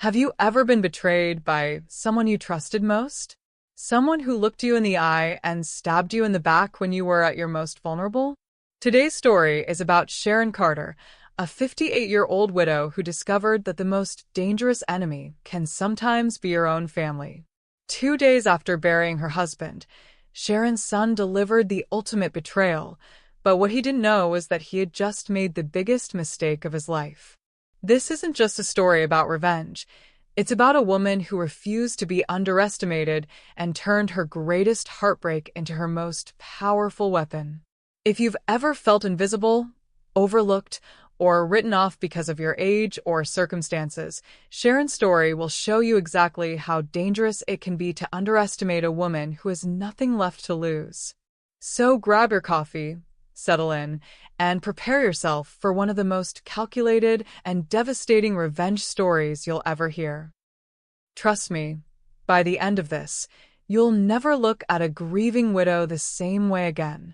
Have you ever been betrayed by someone you trusted most? Someone who looked you in the eye and stabbed you in the back when you were at your most vulnerable? Today's story is about Sharon Carter, a 58-year-old widow who discovered that the most dangerous enemy can sometimes be your own family. 2 days after burying her husband, Sharon's son delivered the ultimate betrayal, but what he didn't know was that he had just made the biggest mistake of his life. This isn't just a story about revenge. It's about a woman who refused to be underestimated and turned her greatest heartbreak into her most powerful weapon. If you've ever felt invisible, overlooked, or written off because of your age or circumstances, Sharon's story will show you exactly how dangerous it can be to underestimate a woman who has nothing left to lose. So grab your coffee, settle in, and prepare yourself for one of the most calculated and devastating revenge stories you'll ever hear. Trust me, by the end of this, you'll never look at a grieving widow the same way again.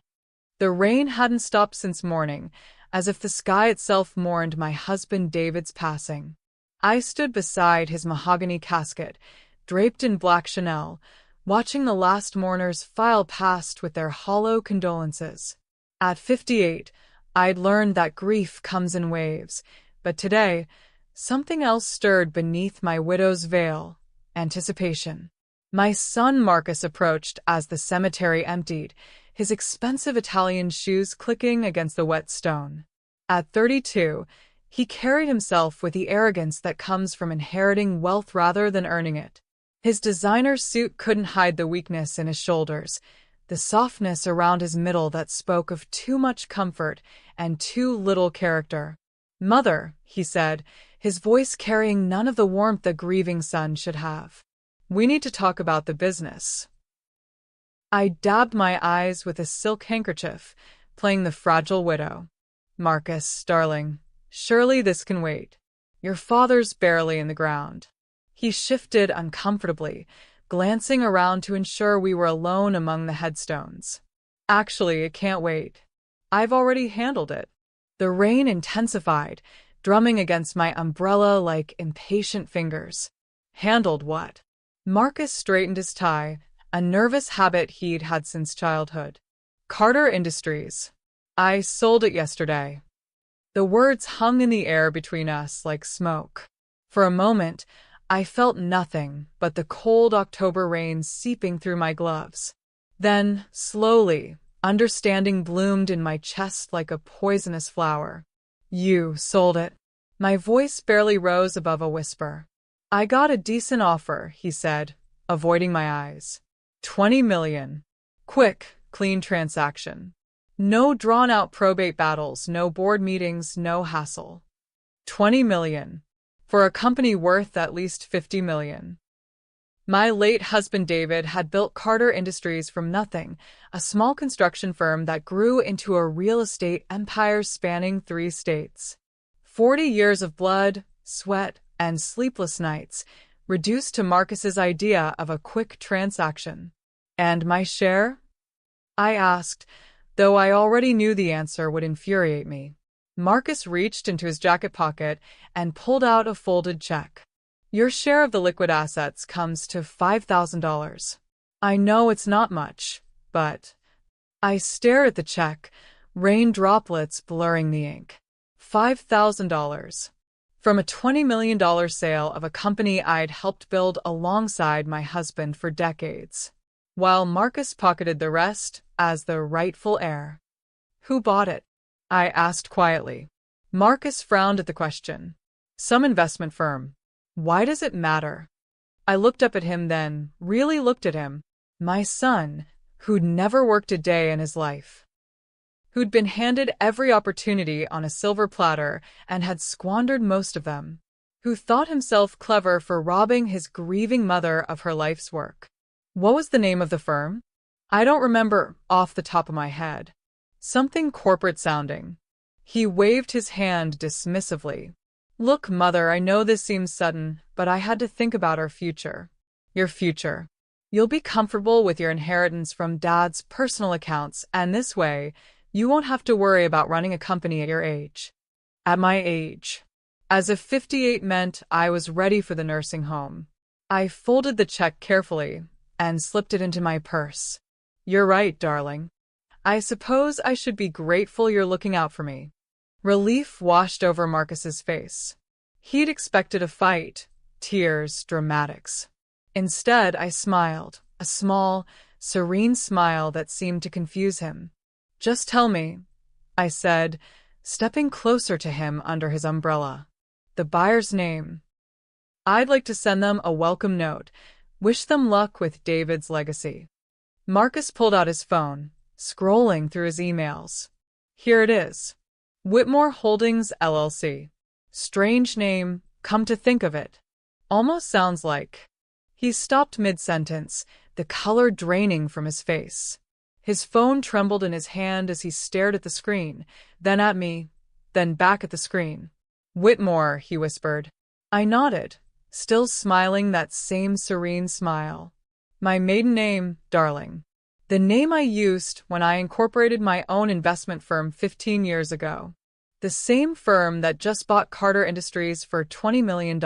The rain hadn't stopped since morning, as if the sky itself mourned my husband David's passing. I stood beside his mahogany casket, draped in black Chanel, watching the last mourners file past with their hollow condolences. At 58, I'd learned that grief comes in waves, but today, something else stirred beneath my widow's veil: anticipation. My son Marcus approached as the cemetery emptied, his expensive Italian shoes clicking against the wet stone. At 32, he carried himself with the arrogance that comes from inheriting wealth rather than earning it. His designer suit couldn't hide the weakness in his shoulders, the softness around his middle that spoke of too much comfort and too little character. "Mother," he said, his voice carrying none of the warmth a grieving son should have. "We need to talk about the business." I dabbed my eyes with a silk handkerchief, playing the fragile widow. "Marcus, darling, surely this can wait. Your father's barely in the ground." He shifted uncomfortably, glancing around to ensure we were alone among the headstones. "Actually, it can't wait. I've already handled it." The rain intensified, drumming against my umbrella like impatient fingers. Handled what? Marcus straightened his tie, a nervous habit he'd had since childhood. "Carter Industries. I sold it yesterday." The words hung in the air between us like smoke. For a moment, I felt nothing but the cold October rain seeping through my gloves. Then, slowly, understanding bloomed in my chest like a poisonous flower. "You sold it." My voice barely rose above a whisper. "I got a decent offer," he said, avoiding my eyes. 20 million. Quick, clean transaction. No drawn-out probate battles, no board meetings, no hassle. 20 million. For a company worth at least 50 million. My late husband David had built Carter Industries from nothing, a small construction firm that grew into a real estate empire spanning 3 states. 40 years of blood, sweat, and sleepless nights, reduced to Marcus's idea of a quick transaction. "And my share?" I asked, though I already knew the answer would infuriate me. Marcus reached into his jacket pocket and pulled out a folded check. "Your share of the liquid assets comes to $5,000. I know it's not much, but..." I stared at the check, rain droplets blurring the ink. $5,000. From a $20 million sale of a company I'd helped build alongside my husband for decades, while Marcus pocketed the rest as the rightful heir. "Who bought it?" I asked quietly. Marcus frowned at the question. "Some investment firm." "Why does it matter?" I looked up at him, then really looked at him. My son, who'd never worked a day in his life, who'd been handed every opportunity on a silver platter and had squandered most of them, who thought himself clever for robbing his grieving mother of her life's work. What was the name of the firm? I don't remember off the top of my head. Something corporate sounding. He waved his hand dismissively. "Look, Mother, I know this seems sudden, but I had to think about our future." "Your future. You'll be comfortable with your inheritance from Dad's personal accounts, and this way, you won't have to worry about running a company at your age." "At my age?" as if 58 meant I was ready for the nursing home. I folded the check carefully and slipped it into my purse. You're right, darling. I suppose I should be grateful you're looking out for me. Relief washed over Marcus's face. He'd expected a fight, tears, dramatics. Instead, I smiled, a small, serene smile that seemed to confuse him. Just tell me, I said, stepping closer to him under his umbrella. The buyer's name. I'd like to send them a welcome note, wish them luck with David's legacy. Marcus pulled out his phone, scrolling through his emails. Here it is. Whitmore Holdings, LLC. Strange name, come to think of it. Almost sounds like. He stopped mid-sentence, the color draining from his face. His phone trembled in his hand as he stared at the screen, then at me, then back at the screen. Whitmore, he whispered. I nodded, still smiling that same serene smile. My maiden name, darling. The name I used when I incorporated my own investment firm 15 years ago. The same firm that just bought Carter Industries for $20 million.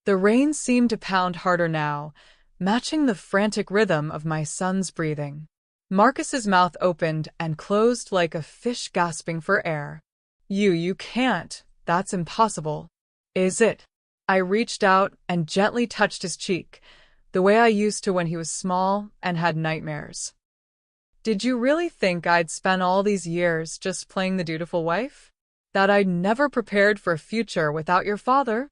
The rain seemed to pound harder now, matching the frantic rhythm of my son's breathing. Marcus's mouth opened and closed like a fish gasping for air. You can't. That's impossible. Is it? I reached out and gently touched his cheek, the way I used to when he was small and had nightmares. Did you really think I'd spent all these years just playing the dutiful wife? That I'd never prepared for a future without your father?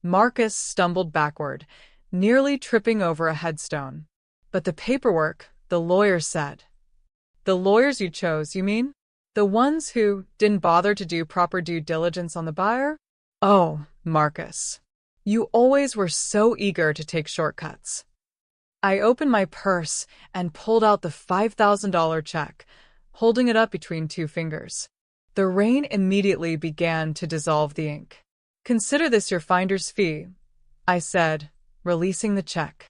Marcus stumbled backward, nearly tripping over a headstone. But the paperwork, the lawyer said. The lawyers you chose, you mean? The ones who didn't bother to do proper due diligence on the buyer? Oh, Marcus. You always were so eager to take shortcuts. I opened my purse and pulled out the $5,000 check, holding it up between two fingers. The rain immediately began to dissolve the ink. Consider this your finder's fee, I said, releasing the check.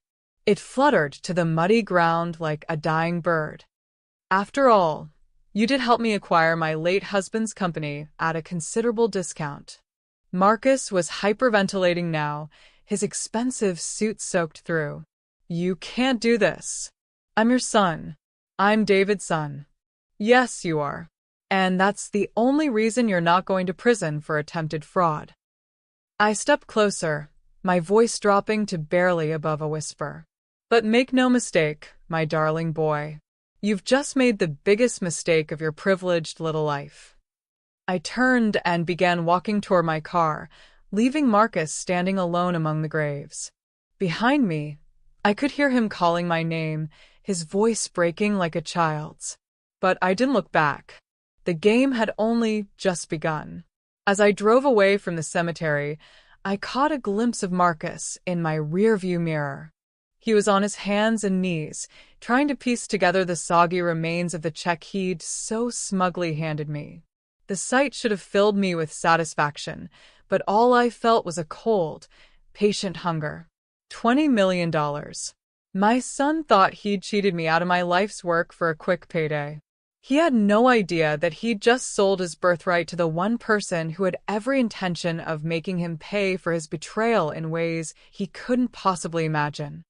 It fluttered to the muddy ground like a dying bird. After all, you did help me acquire my late husband's company at a considerable discount. Marcus was hyperventilating now, his expensive suit soaked through. You can't do this. I'm your son. I'm David's son. Yes, you are. And that's the only reason you're not going to prison for attempted fraud. I stepped closer, my voice dropping to barely above a whisper. But make no mistake, my darling boy. You've just made the biggest mistake of your privileged little life. I turned and began walking toward my car, leaving Marcus standing alone among the graves. Behind me, I could hear him calling my name, his voice breaking like a child's. But I didn't look back. The game had only just begun. As I drove away from the cemetery, I caught a glimpse of Marcus in my rearview mirror. He was on his hands and knees, trying to piece together the soggy remains of the check he'd so smugly handed me. The sight should have filled me with satisfaction, but all I felt was a cold, patient hunger. $20 million. My son thought he'd cheated me out of my life's work for a quick payday. He had no idea that he'd just sold his birthright to the one person who had every intention of making him pay for his betrayal in ways he couldn't possibly imagine.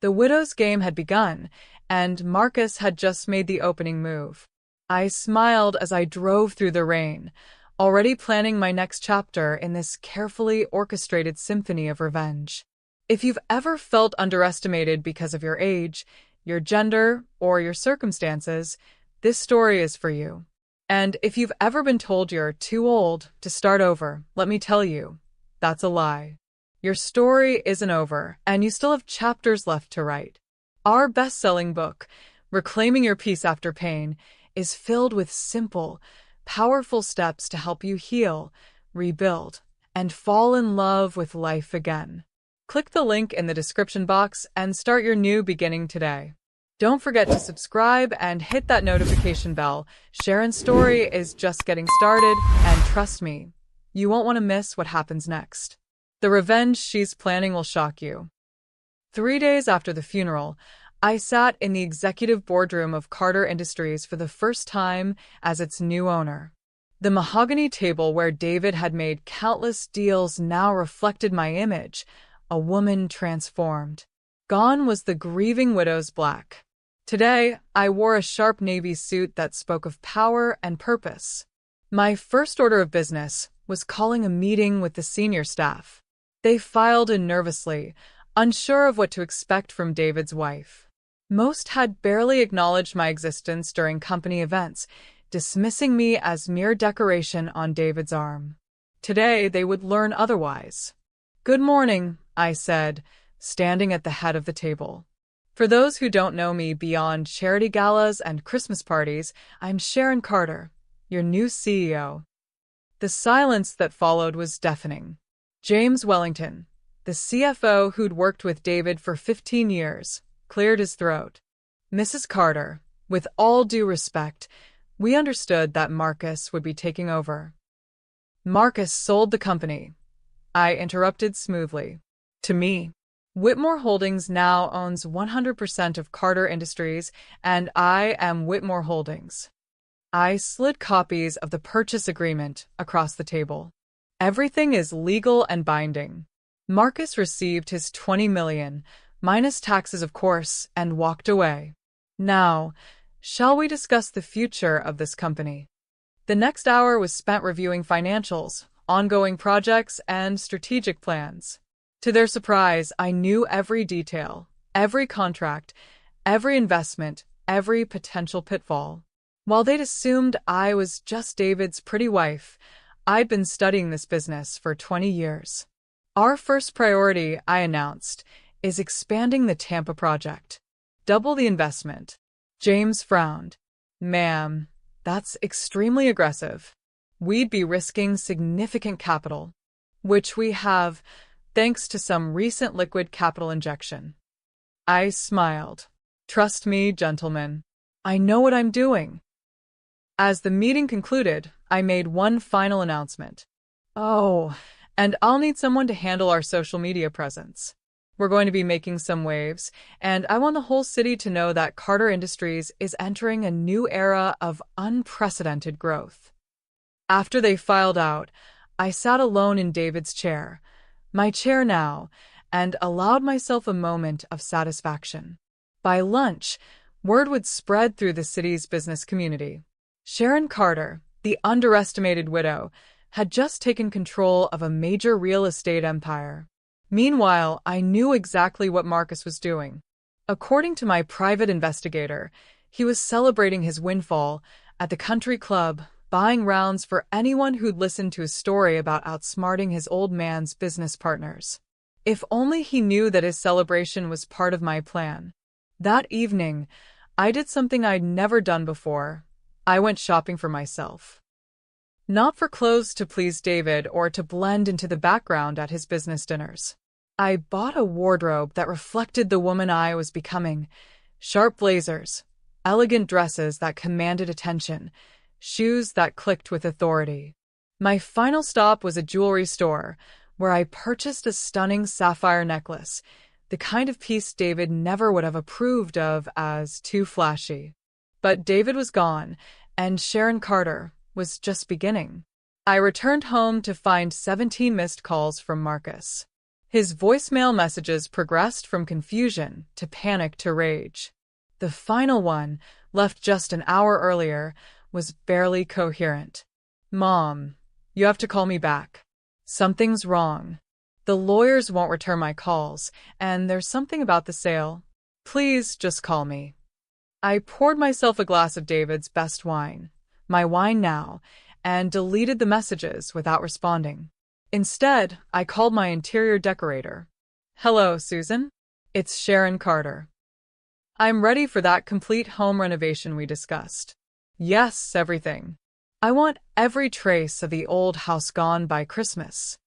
The widow's game had begun, and Marcus had just made the opening move. I smiled as I drove through the rain, already planning my next chapter in this carefully orchestrated symphony of revenge. If you've ever felt underestimated because of your age, your gender, or your circumstances, this story is for you. And if you've ever been told you're too old to start over, let me tell you, that's a lie. Your story isn't over, and you still have chapters left to write. Our best-selling book, Reclaiming Your Peace After Pain, is filled with simple, powerful steps to help you heal, rebuild, and fall in love with life again. Click the link in the description box and start your new beginning today. Don't forget to subscribe and hit that notification bell. Sharon's story is just getting started, and trust me, you won't want to miss what happens next. The revenge she's planning will shock you. 3 days after the funeral, I sat in the executive boardroom of Carter Industries for the first time as its new owner. The mahogany table where David had made countless deals now reflected my image, a woman transformed. Gone was the grieving widow's black. Today, I wore a sharp navy suit that spoke of power and purpose. My first order of business was calling a meeting with the senior staff. They filed in nervously, unsure of what to expect from David's wife. Most had barely acknowledged my existence during company events, dismissing me as mere decoration on David's arm. Today, they would learn otherwise. "Good morning," I said, standing at the head of the table. For those who don't know me beyond charity galas and Christmas parties, I'm Sharon Carter, your new CEO. The silence that followed was deafening. James Wellington, the CFO who'd worked with David for 15 years, cleared his throat. "Mrs. Carter, with all due respect, we understood that Marcus would be taking over." "Marcus sold the company," I interrupted smoothly. "To me. Whitmore Holdings now owns 100% of Carter Industries, and I am Whitmore Holdings." I slid copies of the purchase agreement across the table. "Everything is legal and binding." Marcus received his $20 million, minus taxes of course, and walked away. "Now, shall we discuss the future of this company?" The next hour was spent reviewing financials, ongoing projects, and strategic plans. To their surprise, I knew every detail, every contract, every investment, every potential pitfall. While they'd assumed I was just David's pretty wife, I'd been studying this business for 20 years. "Our first priority," I announced, "is expanding the Tampa project. Double the investment." James frowned. "Ma'am, that's extremely aggressive. We'd be risking significant capital, which we have, thanks to some recent liquid capital injection." I smiled. "Trust me, gentlemen. I know what I'm doing." As the meeting concluded, I made one final announcement. "Oh, and I'll need someone to handle our social media presence. We're going to be making some waves, and I want the whole city to know that Carter Industries is entering a new era of unprecedented growth." After they filed out, I sat alone in David's chair, my chair now, and allowed myself a moment of satisfaction. By lunch, word would spread through the city's business community. Sharon Carter, the underestimated widow, had just taken control of a major real estate empire. Meanwhile, I knew exactly what Marcus was doing. According to my private investigator, he was celebrating his windfall at the country club, buying rounds for anyone who'd listened to his story about outsmarting his old man's business partners. If only he knew that his celebration was part of my plan. That evening, I did something I'd never done before. I went shopping for myself. Not for clothes to please David or to blend into the background at his business dinners. I bought a wardrobe that reflected the woman I was becoming. Sharp blazers, elegant dresses that commanded attention, shoes that clicked with authority. My final stop was a jewelry store, where I purchased a stunning sapphire necklace, the kind of piece David never would have approved of as too flashy. But David was gone, and Sharon Carter was just beginning. I returned home to find 17 missed calls from Marcus. His voicemail messages progressed from confusion to panic to rage. The final one, left just an hour earlier, was barely coherent. "Mom, you have to call me back. Something's wrong. The lawyers won't return my calls, and there's something about the sale. Please just call me." I poured myself a glass of David's best wine, my wine now, and deleted the messages without responding. Instead, I called my interior decorator. "Hello, Susan. It's Sharon Carter. I'm ready for that complete home renovation we discussed." "Yes, everything. I want every trace of the old house gone by Christmas."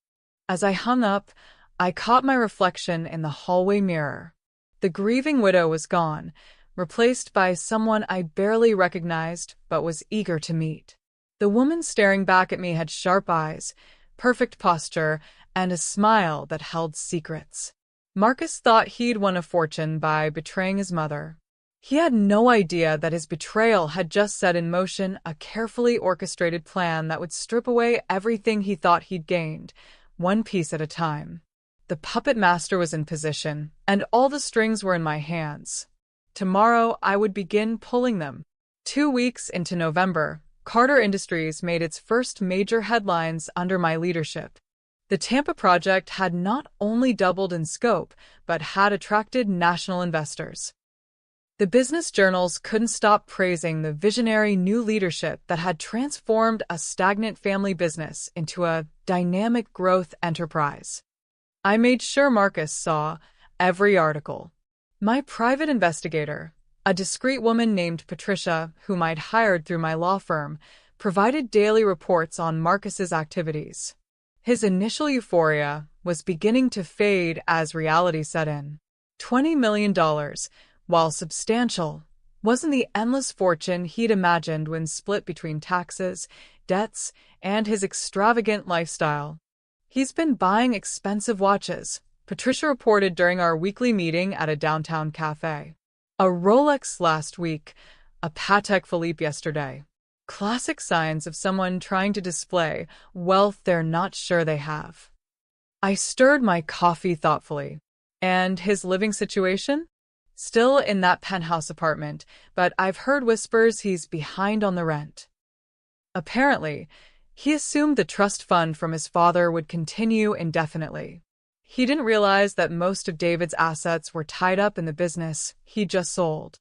As I hung up, I caught my reflection in the hallway mirror. The grieving widow was gone, replaced by someone I barely recognized but was eager to meet. The woman staring back at me had sharp eyes, perfect posture, and a smile that held secrets. Marcus thought he'd won a fortune by betraying his mother. He had no idea that his betrayal had just set in motion a carefully orchestrated plan that would strip away everything he thought he'd gained, one piece at a time. The puppet master was in position, and all the strings were in my hands. Tomorrow I would begin pulling them. 2 weeks into November, Carter Industries made its first major headlines under my leadership. The Tampa project had not only doubled in scope, but had attracted national investors. The business journals couldn't stop praising the visionary new leadership that had transformed a stagnant family business into a dynamic growth enterprise. I made sure Marcus saw every article. My private investigator, a discreet woman named Patricia, whom I'd hired through my law firm, provided daily reports on Marcus's activities. His initial euphoria was beginning to fade as reality set in. $20 million, while substantial, wasn't the endless fortune he'd imagined when split between taxes, debts, and his extravagant lifestyle. He's been buying expensive watches, Patricia reported during our weekly meeting at a downtown cafe. A Rolex last week, a Patek Philippe yesterday. Classic signs of someone trying to display wealth they're not sure they have. I stirred my coffee thoughtfully. And his living situation? Still in that penthouse apartment, but I've heard whispers he's behind on the rent. Apparently, he assumed the trust fund from his father would continue indefinitely. He didn't realize that most of David's assets were tied up in the business he'd just sold.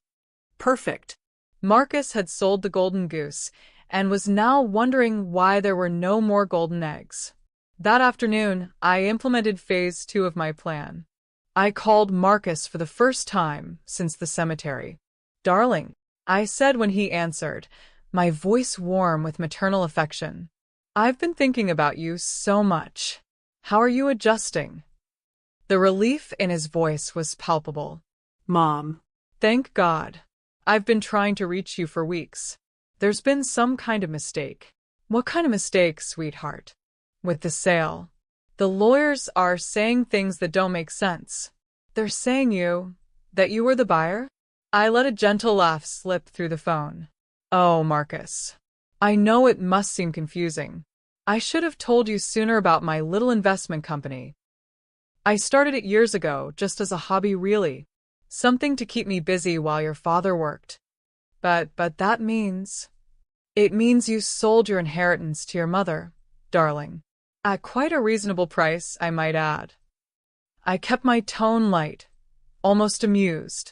Perfect. Marcus had sold the golden goose and was now wondering why there were no more golden eggs. That afternoon, I implemented phase 2 of my plan. I called Marcus for the first time since the cemetery. "Darling," I said when he answered, my voice warm with maternal affection. "I've been thinking about you so much. How are you adjusting?" The relief in his voice was palpable. "Mom." "Thank God. I've been trying to reach you for weeks. There's been some kind of mistake." "What kind of mistake, sweetheart?" "With the sale. The lawyers are saying things that don't make sense. They're saying that you were the buyer?" I let a gentle laugh slip through the phone. "Oh, Marcus. I know it must seem confusing. I should have told you sooner about my little investment company. I started it years ago, just as a hobby really. Something to keep me busy while your father worked. But that means... It means you sold your inheritance to your mother, darling. At quite a reasonable price, I might add." I kept my tone light, almost amused.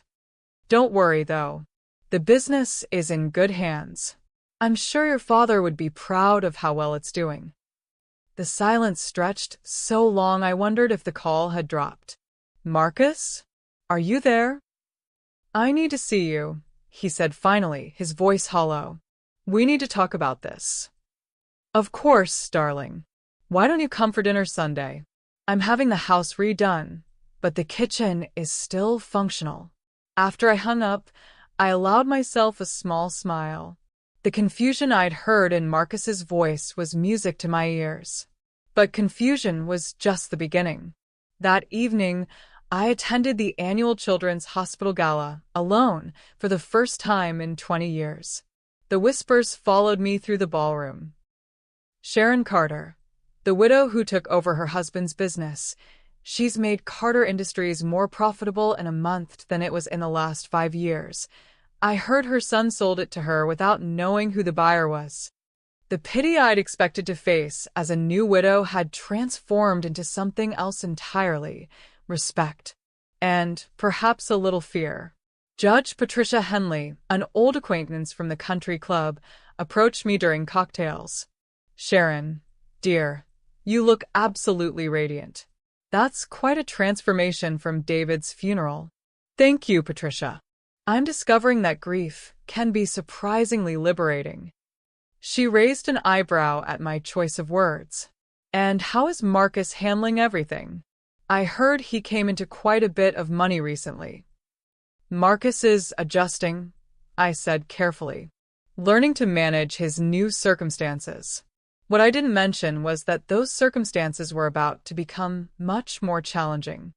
"Don't worry, though. The business is in good hands. I'm sure your father would be proud of how well it's doing." The silence stretched so long I wondered if the call had dropped. "Marcus? Are you there?" "I need to see you," he said finally, his voice hollow. "We need to talk about this." "Of course, darling. Why don't you come for dinner Sunday? I'm having the house redone, but the kitchen is still functional." After I hung up, I allowed myself a small smile. The confusion I'd heard in Marcus's voice was music to my ears. But confusion was just the beginning. That evening, I attended the annual Children's Hospital Gala, alone, for the first time in 20 years. The whispers followed me through the ballroom. Sharon Carter, the widow who took over her husband's business. She's made Carter Industries more profitable in a month than it was in the last 5 years. I heard her son sold it to her without knowing who the buyer was. The pity I'd expected to face as a new widow had transformed into something else entirely: respect. And perhaps a little fear. Judge Patricia Henley, an old acquaintance from the country club, approached me during cocktails. "Sharon, dear, you look absolutely radiant. That's quite a transformation from David's funeral." "Thank you, Patricia. I'm discovering that grief can be surprisingly liberating." She raised an eyebrow at my choice of words. "And how is Marcus handling everything? I heard he came into quite a bit of money recently." "Marcus is adjusting," I said carefully, "learning to manage his new circumstances." What I didn't mention was that those circumstances were about to become much more challenging.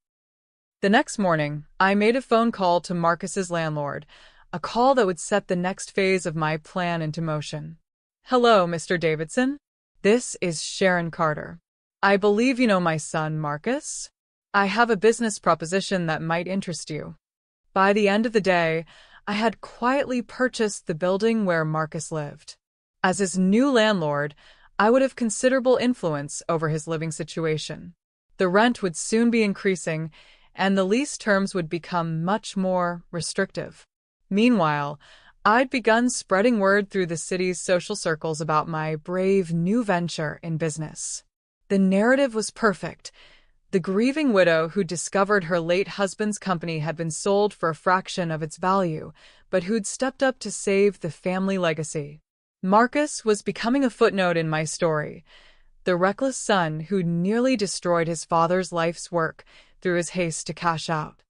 The next morning, I made a phone call to Marcus's landlord, a call that would set the next phase of my plan into motion. Hello, Mr. Davidson. This is Sharon Carter. I believe you know my son, Marcus. I have a business proposition that might interest you. By the end of the day, I had quietly purchased the building where Marcus lived. As his new landlord, I would have considerable influence over his living situation. The rent would soon be increasing, and the lease terms would become much more restrictive. Meanwhile, I'd begun spreading word through the city's social circles about my brave new venture in business. The narrative was perfect. The grieving widow who discovered her late husband's company had been sold for a fraction of its value, but who'd stepped up to save the family legacy. Marcus was becoming a footnote in my story, the reckless son who nearly destroyed his father's life's work through his haste to cash out.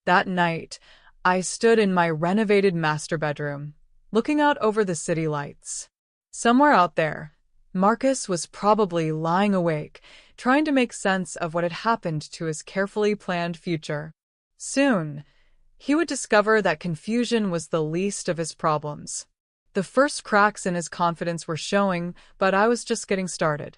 That night, I stood in my renovated master bedroom, looking out over the city lights. Somewhere out there, Marcus was probably lying awake, trying to make sense of what had happened to his carefully planned future. Soon, he would discover that confusion was the least of his problems. The first cracks in his confidence were showing, but I was just getting started.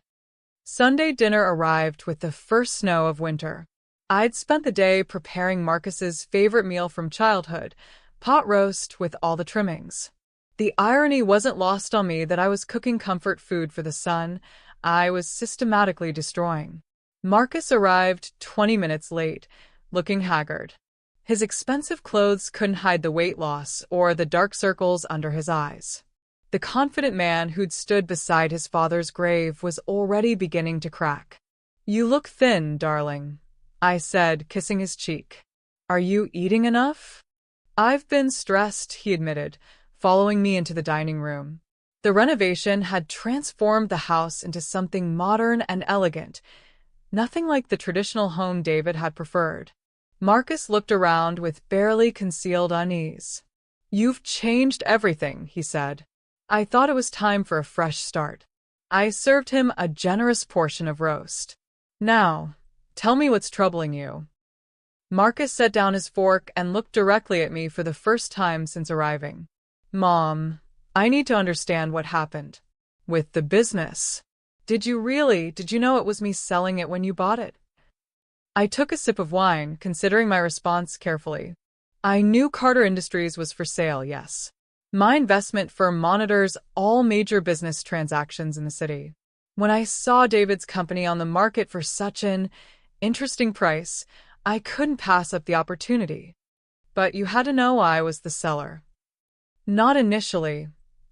Sunday dinner arrived with the first snow of winter. I'd spent the day preparing Marcus's favorite meal from childhood, pot roast with all the trimmings. The irony wasn't lost on me that I was cooking comfort food for the son I was systematically destroying. Marcus arrived 20 minutes late, looking haggard. His expensive clothes couldn't hide the weight loss or the dark circles under his eyes. The confident man who'd stood beside his father's grave was already beginning to crack. "You look thin, darling," I said, kissing his cheek. "Are you eating enough?" "I've been stressed," he admitted, following me into the dining room. The renovation had transformed the house into something modern and elegant, nothing like the traditional home David had preferred. Marcus looked around with barely concealed unease. "You've changed everything," he said. I thought it was time for a fresh start. I served him a generous portion of roast. "Now, tell me what's troubling you." Marcus set down his fork and looked directly at me for the first time since arriving. "Mom, I need to understand what happened with the business. Did you know it was me selling it when you bought it?" I took a sip of wine, considering my response carefully. I knew Carter Industries was for sale, yes. My investment firm monitors all major business transactions in the city. When I saw David's company on the market for such an interesting price, I couldn't pass up the opportunity. "But you had to know I was the seller." "Not initially,"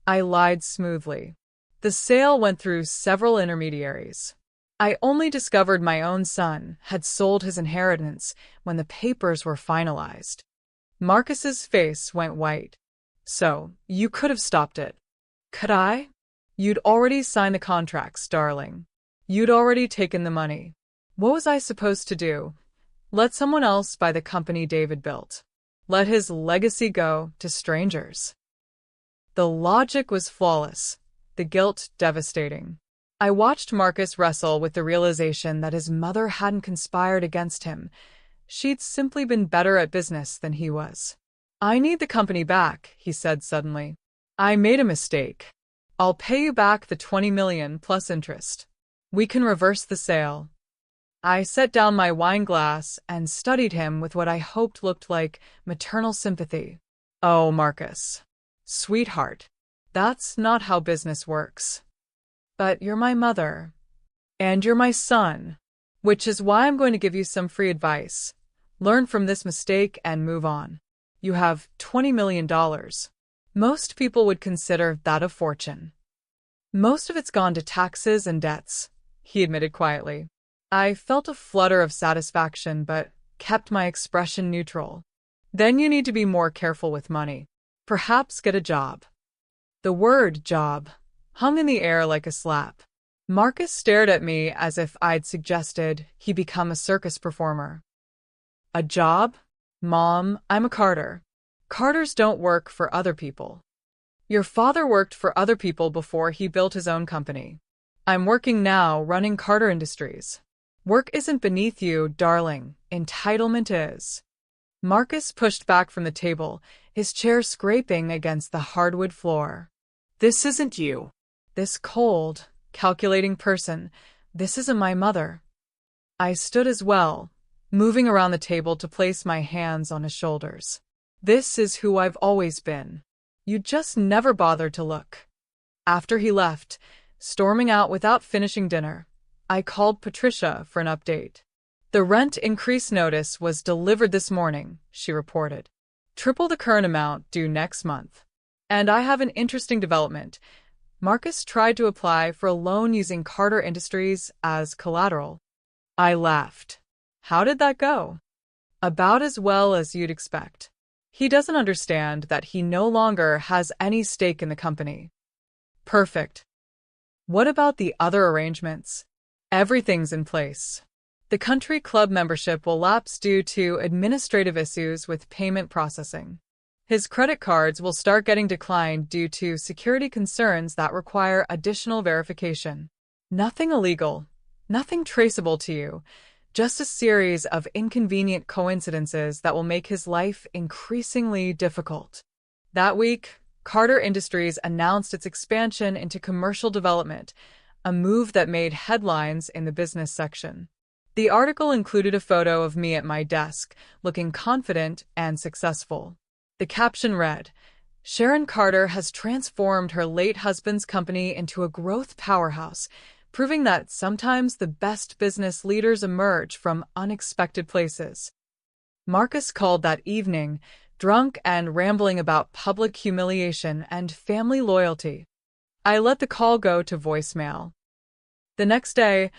I lied smoothly. "The sale went through several intermediaries. I only discovered my own son had sold his inheritance when the papers were finalized." Marcus's face went white. "So, you could have stopped it." "Could I?" "You'd already signed the contracts, darling. You'd already taken the money. What was I supposed to do? Let someone else buy the company David built? Let his legacy go to strangers?" The logic was flawless, the guilt devastating. I watched Marcus wrestle with the realization that his mother hadn't conspired against him. She'd simply been better at business than he was. "I need the company back," he said suddenly. "I made a mistake. I'll pay you back the $20 million plus interest. We can reverse the sale." I set down my wine glass and studied him with what I hoped looked like maternal sympathy. "Oh, Marcus. Sweetheart. That's not how business works. But you're my mother. And you're my son. Which is why I'm going to give you some free advice. Learn from this mistake and move on. You have $20 million. Most people would consider that a fortune. Most of it's gone to taxes and debts," he admitted quietly. I felt a flutter of satisfaction, but kept my expression neutral. "Then you need to be more careful with money. Perhaps get a job." The word job hung in the air like a slap. Marcus stared at me as if I'd suggested he become a circus performer. "A job? Mom, I'm a Carter. Carters don't work for other people. Your father worked for other people before he built his own company. I'm working now, running Carter Industries. Work isn't beneath you, darling. Entitlement is." Marcus pushed back from the table, his chair scraping against the hardwood floor. This isn't you. This cold, calculating person, this isn't my mother. I stood as well, moving around the table to place my hands on his shoulders. This is who I've always been. You just never bothered to look. After he left, storming out without finishing dinner, I called Patricia for an update. The rent increase notice was delivered this morning, she reported. Triple the current amount due next month. And I have an interesting development. Marcus tried to apply for a loan using Carter Industries as collateral. I laughed. How did that go? About as well as you'd expect. He doesn't understand that he no longer has any stake in the company. Perfect. What about the other arrangements? Everything's in place. The country club membership will lapse due to administrative issues with payment processing. His credit cards will start getting declined due to security concerns that require additional verification. Nothing illegal, nothing traceable to you, just a series of inconvenient coincidences that will make his life increasingly difficult. That week, Carter Industries announced its expansion into commercial development, a move that made headlines in the business section. The article included a photo of me at my desk, looking confident and successful. The caption read, "Sharon Carter has transformed her late husband's company into a growth powerhouse, proving that sometimes the best business leaders emerge from unexpected places." Marcus called that evening, drunk and rambling about public humiliation and family loyalty. I let the call go to voicemail. The next day,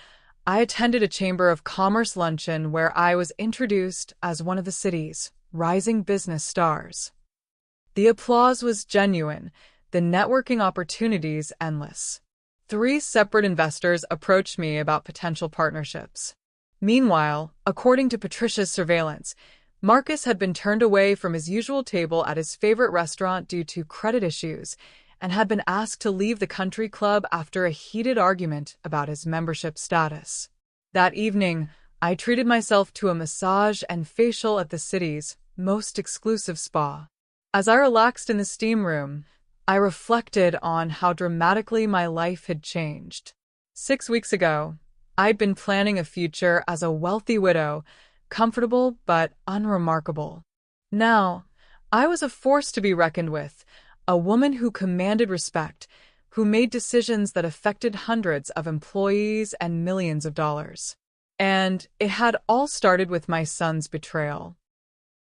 I attended a Chamber of Commerce luncheon where I was introduced as one of the city's rising business stars. The applause was genuine, the networking opportunities endless. 3 separate investors approached me about potential partnerships. Meanwhile, according to Patricia's surveillance, Marcus had been turned away from his usual table at his favorite restaurant due to credit issues and had been asked to leave the country club after a heated argument about his membership status. That evening, I treated myself to a massage and facial at the city's most exclusive spa. As I relaxed in the steam room, I reflected on how dramatically my life had changed. 6 weeks ago, I'd been planning a future as a wealthy widow, comfortable but unremarkable. Now, I was a force to be reckoned with, a woman who commanded respect, who made decisions that affected hundreds of employees and millions of dollars. And it had all started with my son's betrayal.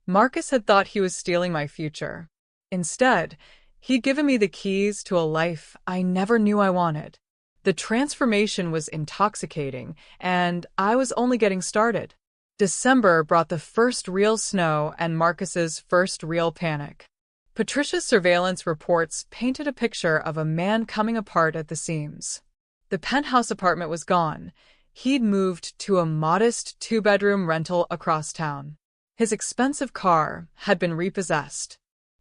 Marcus had thought he was stealing my future. Instead, he'd given me the keys to a life I never knew I wanted. The transformation was intoxicating, and I was only getting started. December brought the first real snow and Marcus's first real panic. Patricia's surveillance reports painted a picture of a man coming apart at the seams. The penthouse apartment was gone. He'd moved to a modest 2-bedroom rental across town. His expensive car had been repossessed.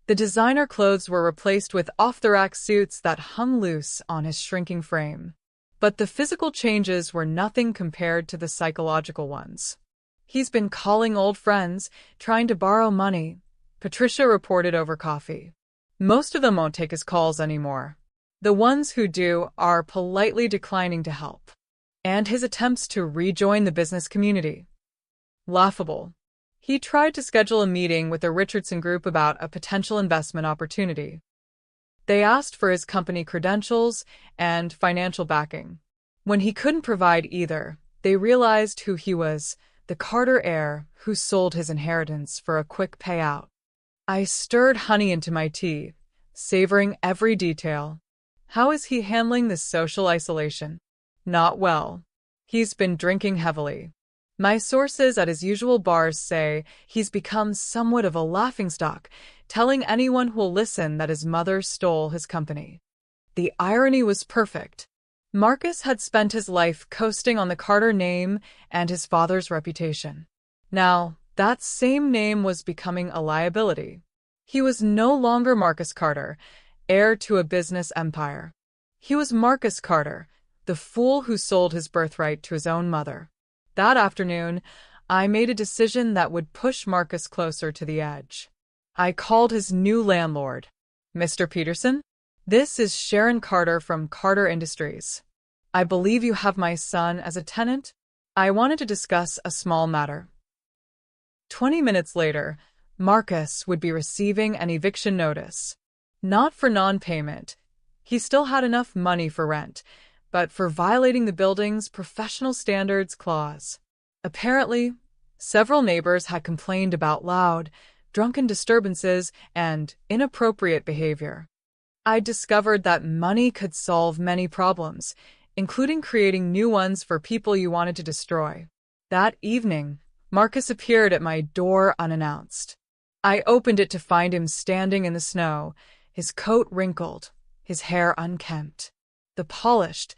The designer clothes were replaced with off-the-rack suits that hung loose on his shrinking frame. But the physical changes were nothing compared to the psychological ones. He's been calling old friends, trying to borrow money, Patricia reported over coffee. Most of them won't take his calls anymore. The ones who do are politely declining to help. And his attempts to rejoin the business community. Laughable. He tried to schedule a meeting with the Richardson Group about a potential investment opportunity. They asked for his company credentials and financial backing. When he couldn't provide either, they realized who he was, the Carter heir who sold his inheritance for a quick payout. I stirred honey into my tea, savoring every detail. How is he handling this social isolation? Not well. He's been drinking heavily. My sources at his usual bars say he's become somewhat of a laughingstock, telling anyone who'll listen that his mother stole his company. The irony was perfect. Marcus had spent his life coasting on the Carter name and his father's reputation. Now, that same name was becoming a liability. He was no longer Marcus Carter, heir to a business empire. He was Marcus Carter, the fool who sold his birthright to his own mother. That afternoon, I made a decision that would push Marcus closer to the edge. I called his new landlord. Mr. Peterson? This is Sharon Carter from Carter Industries. I believe you have my son as a tenant. I wanted to discuss a small matter. 20 minutes later, Marcus would be receiving an eviction notice. Not for non-payment. He still had enough money for rent, but for violating the building's professional standards clause. Apparently, several neighbors had complained about loud, drunken disturbances and inappropriate behavior. I discovered that money could solve many problems, including creating new ones for people you wanted to destroy. That evening, Marcus appeared at my door unannounced. I opened it to find him standing in the snow, his coat wrinkled, his hair unkempt. The polished,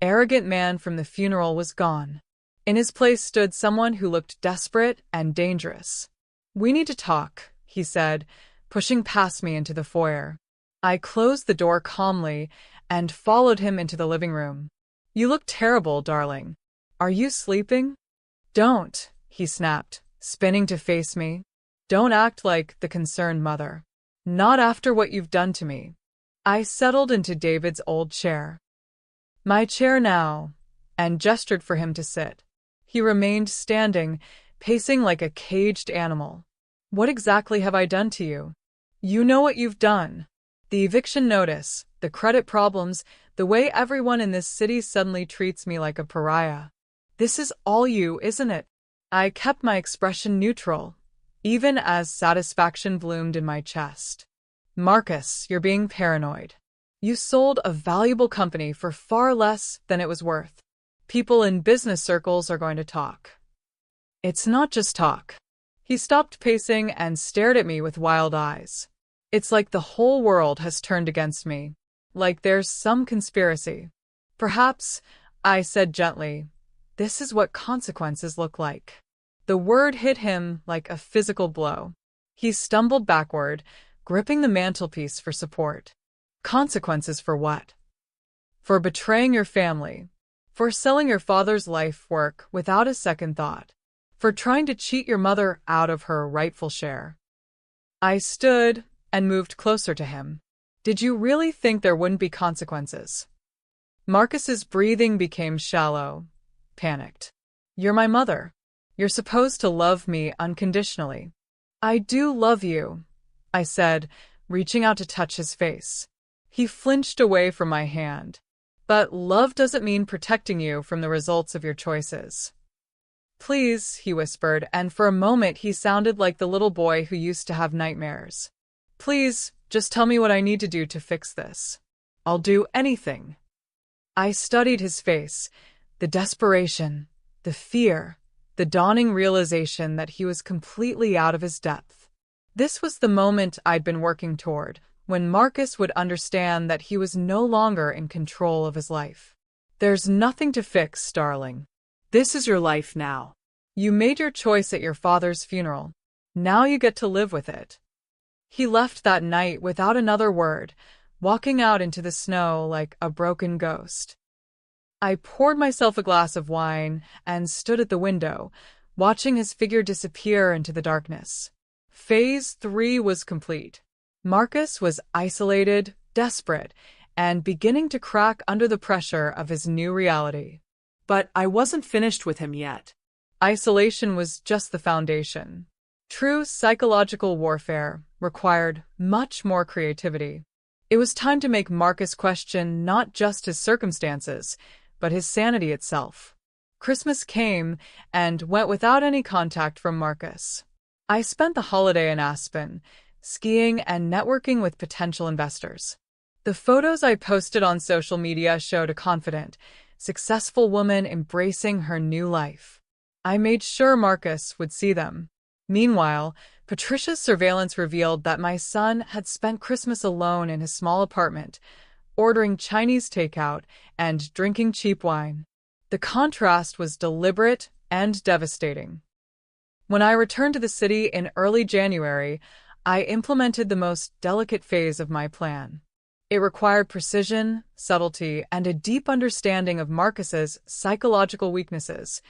arrogant man from the funeral was gone. In his place stood someone who looked desperate and dangerous. "We need to talk," he said, pushing past me into the foyer. I closed the door calmly and followed him into the living room. "You look terrible, darling. Are you sleeping?" "Don't," he snapped, spinning to face me. "Don't act like the concerned mother. Not after what you've done to me." I settled into David's old chair. "My chair now," and gestured for him to sit. He remained standing, pacing like a caged animal. "What exactly have I done to you?" "You know what you've done. The eviction notice, the credit problems, the way everyone in this city suddenly treats me like a pariah. This is all you, isn't it?" I kept my expression neutral, even as satisfaction bloomed in my chest. "Marcus, you're being paranoid. You sold a valuable company for far less than it was worth. People in business circles are going to talk." "It's not just talk." He stopped pacing and stared at me with wild eyes. "It's like the whole world has turned against me. Like there's some conspiracy." "Perhaps," I said gently, "this is what consequences look like." The word hit him like a physical blow. He stumbled backward, gripping the mantelpiece for support. "Consequences for what?" "For betraying your family. For selling your father's life work without a second thought. For trying to cheat your mother out of her rightful share." I stood and moved closer to him. "Did you really think there wouldn't be consequences?" Marcus's breathing became shallow, panicked. "You're my mother. You're supposed to love me unconditionally." "I do love you," I said, reaching out to touch his face. He flinched away from my hand. "But love doesn't mean protecting you from the results of your choices." "Please," he whispered, and for a moment he sounded like the little boy who used to have nightmares. "Please, just tell me what I need to do to fix this. I'll do anything." I studied his face, the desperation, the fear, the dawning realization that he was completely out of his depth. This was the moment I'd been working toward, when Marcus would understand that he was no longer in control of his life. "There's nothing to fix, darling. This is your life now. You made your choice at your father's funeral. Now you get to live with it." He left that night without another word, walking out into the snow like a broken ghost. I poured myself a glass of wine and stood at the window, watching his figure disappear into the darkness. Phase 3 was complete. Marcus was isolated, desperate, and beginning to crack under the pressure of his new reality. But I wasn't finished with him yet. Isolation was just the foundation. True psychological warfare required much more creativity. It was time to make Marcus question not just his circumstances, but his sanity itself. Christmas came and went without any contact from Marcus. I spent the holiday in Aspen, skiing and networking with potential investors. The photos I posted on social media showed a confident, successful woman embracing her new life. I made sure Marcus would see them. Meanwhile, Patricia's surveillance revealed that my son had spent Christmas alone in his small apartment, ordering Chinese takeout and drinking cheap wine. The contrast was deliberate and devastating. When I returned to the city in early January, I implemented the most delicate phase of my plan. It required precision, subtlety, and a deep understanding of Marcus's psychological weaknesses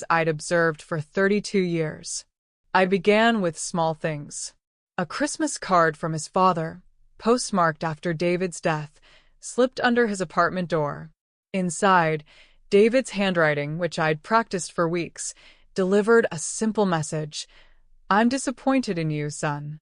I'd observed for 32 years. I began with small things. A Christmas card from his father, postmarked after David's death, slipped under his apartment door. Inside, David's handwriting, which I'd practiced for weeks, delivered a simple message. "I'm disappointed in you, son."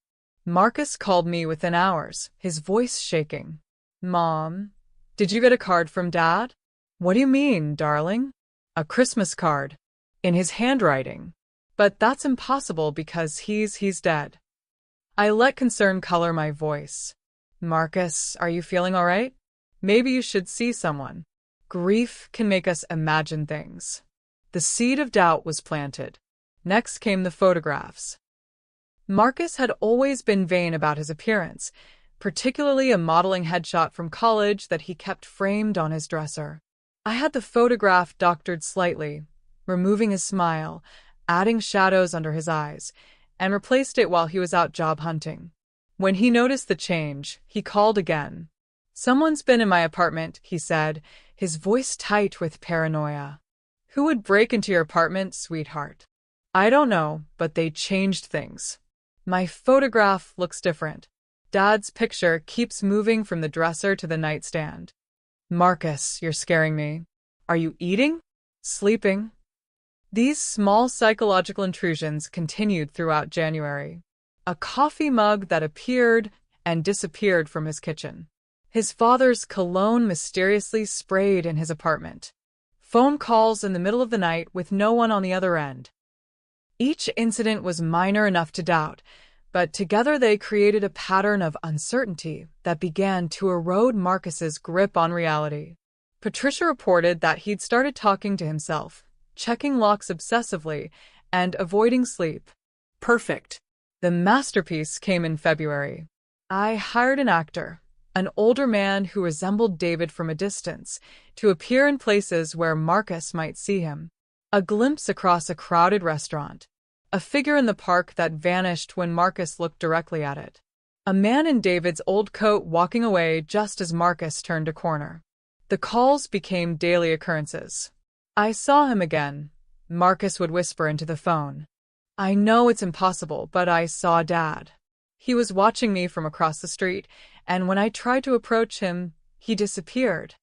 Marcus called me within hours, his voice shaking. "Mom, did you get a card from Dad?" "What do you mean, darling?" "A Christmas card. In his handwriting. But that's impossible because he's dead." I let concern color my voice. "Marcus, are you feeling all right? Maybe you should see someone. Grief can make us imagine things." The seed of doubt was planted. Next came the photographs. Marcus had always been vain about his appearance, particularly a modeling headshot from college that he kept framed on his dresser. I had the photograph doctored slightly, removing his smile, adding shadows under his eyes, and replaced it while he was out job hunting. When he noticed the change, he called again. "Someone's been in my apartment," he said, his voice tight with paranoia. "Who would break into your apartment, sweetheart?" "I don't know, but they changed things." My photograph looks different. Dad's picture keeps moving from the dresser to the nightstand. "Marcus, you're scaring me. Are you eating? Sleeping?" These small psychological intrusions continued throughout January. A coffee mug that appeared and disappeared from his kitchen. His father's cologne mysteriously sprayed in his apartment. Phone calls in the middle of the night with no one on the other end. Each incident was minor enough to doubt, but together they created a pattern of uncertainty that began to erode Marcus's grip on reality. Patricia reported that he'd started talking to himself, checking locks obsessively, and avoiding sleep. Perfect. The masterpiece came in February. I hired an actor, an older man who resembled David from a distance, to appear in places where Marcus might see him. A glimpse across a crowded restaurant. A figure in the park that vanished when Marcus looked directly at it. A man in David's old coat walking away just as Marcus turned a corner. The calls became daily occurrences. "I saw him again," Marcus would whisper into the phone. "I know it's impossible, but I saw Dad. He was watching me from across the street, and when I tried to approach him, he disappeared."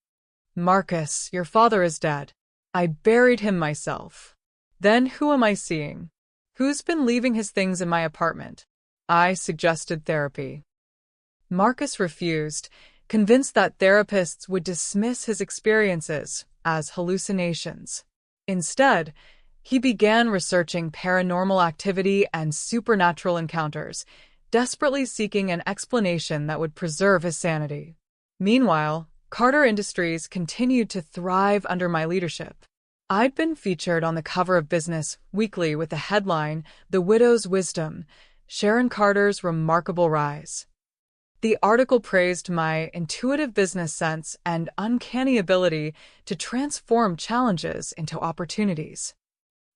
"Marcus, your father is dead. I buried him myself." "Then who am I seeing? Who's been leaving his things in my apartment?" I suggested therapy. Marcus refused, convinced that therapists would dismiss his experiences as hallucinations. Instead, he began researching paranormal activity and supernatural encounters, desperately seeking an explanation that would preserve his sanity. Meanwhile, Carter Industries continued to thrive under my leadership. I'd been featured on the cover of Business Weekly with the headline, "The Widow's Wisdom, Sharon Carter's Remarkable Rise." The article praised my intuitive business sense and uncanny ability to transform challenges into opportunities.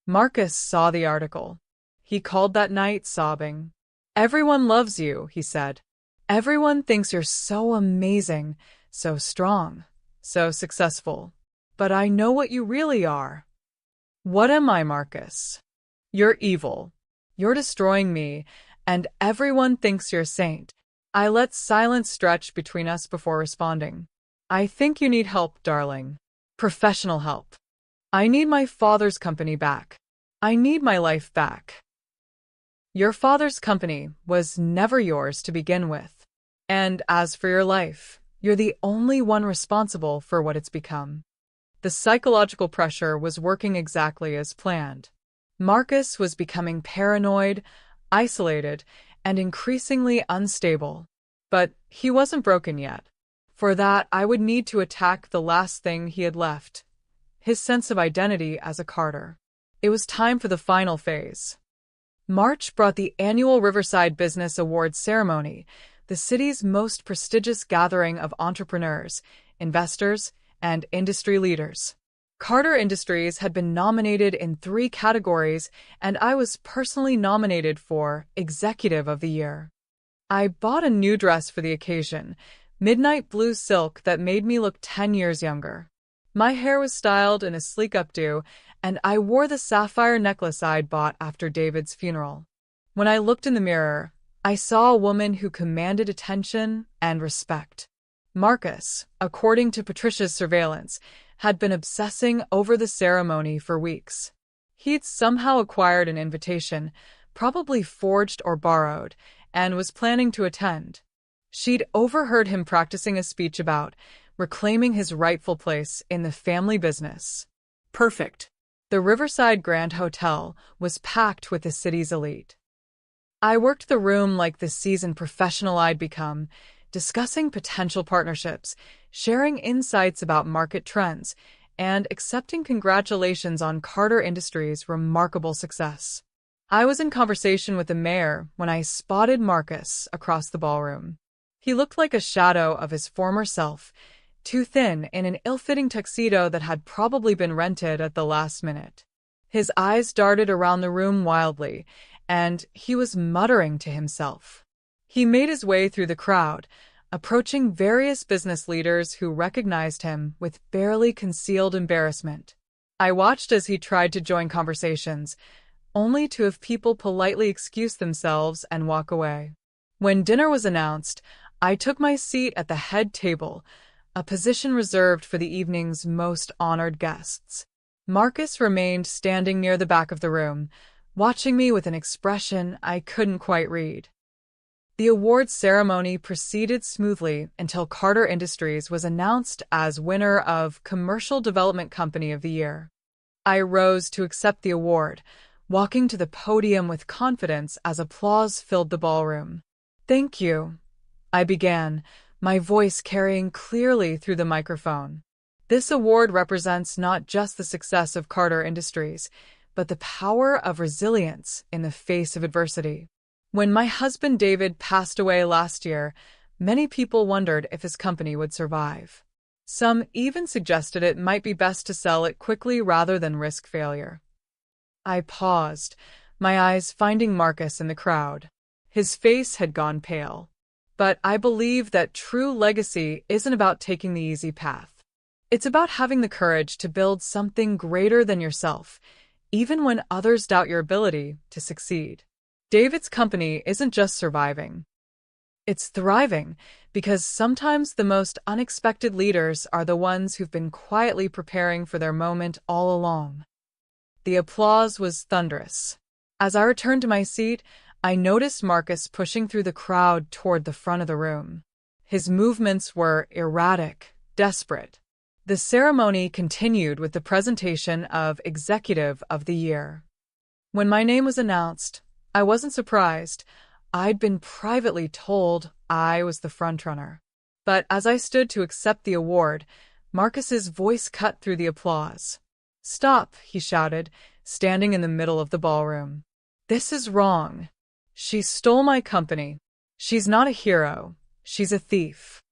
Marcus saw the article. He called that night sobbing. "Everyone loves you," he said. "Everyone thinks you're so amazing, so strong, so successful. But I know what you really are." "What am I, Marcus?" "You're evil. You're destroying me, and everyone thinks you're a saint." I let silence stretch between us before responding. "I think you need help, darling. Professional help. I need my father's company back. I need my life back." "Your father's company was never yours to begin with. And as for your life, you're the only one responsible for what it's become." The psychological pressure was working exactly as planned. Marcus was becoming paranoid, isolated, and increasingly unstable. But he wasn't broken yet. For that, I would need to attack the last thing he had left, his sense of identity as a Carter. It was time for the final phase. March brought the annual Riverside Business Awards ceremony, the city's most prestigious gathering of entrepreneurs, investors, and industry leaders. Carter Industries had been nominated in 3 categories, and I was personally nominated for Executive of the Year. I bought a new dress for the occasion, midnight blue silk that made me look 10 years younger. My hair was styled in a sleek updo, and I wore the sapphire necklace I'd bought after David's funeral. When I looked in the mirror, I saw a woman who commanded attention and respect. Marcus, according to Patricia's surveillance, had been obsessing over the ceremony for weeks. He'd somehow acquired an invitation, probably forged or borrowed, and was planning to attend. She'd overheard him practicing a speech about reclaiming his rightful place in the family business. Perfect. The Riverside Grand Hotel was packed with the city's elite. I worked the room like the seasoned professional I'd become, discussing potential partnerships, sharing insights about market trends, and accepting congratulations on Carter Industries' remarkable success. I was in conversation with the mayor when I spotted Marcus across the ballroom. He looked like a shadow of his former self, too thin in an ill-fitting tuxedo that had probably been rented at the last minute. His eyes darted around the room wildly, and he was muttering to himself. He made his way through the crowd, approaching various business leaders who recognized him with barely concealed embarrassment. I watched as he tried to join conversations, only to have people politely excuse themselves and walk away. When dinner was announced, I took my seat at the head table, a position reserved for the evening's most honored guests. Marcus remained standing near the back of the room, watching me with an expression I couldn't quite read. The awards ceremony proceeded smoothly until Carter Industries was announced as winner of Commercial Development Company of the Year. I rose to accept the award, walking to the podium with confidence as applause filled the ballroom. "Thank you," I began, my voice carrying clearly through the microphone. "This award represents not just the success of Carter Industries, but the power of resilience in the face of adversity. When my husband David passed away last year, many people wondered if his company would survive. Some even suggested it might be best to sell it quickly rather than risk failure." I paused, my eyes finding Marcus in the crowd. His face had gone pale. But I believe that true legacy isn't about taking the easy path. It's about having the courage to build something greater than yourself, even when others doubt your ability to succeed. David's company isn't just surviving. It's thriving, because sometimes the most unexpected leaders are the ones who've been quietly preparing for their moment all along. The applause was thunderous. As I returned to my seat, I noticed Marcus pushing through the crowd toward the front of the room. His movements were erratic, desperate. The ceremony continued with the presentation of Executive of the Year. When my name was announced, I wasn't surprised. I'd been privately told I was the frontrunner. But as I stood to accept the award, Marcus's voice cut through the applause. "Stop," he shouted, standing in the middle of the ballroom. "This is wrong. She stole my company. She's not a hero. She's a thief."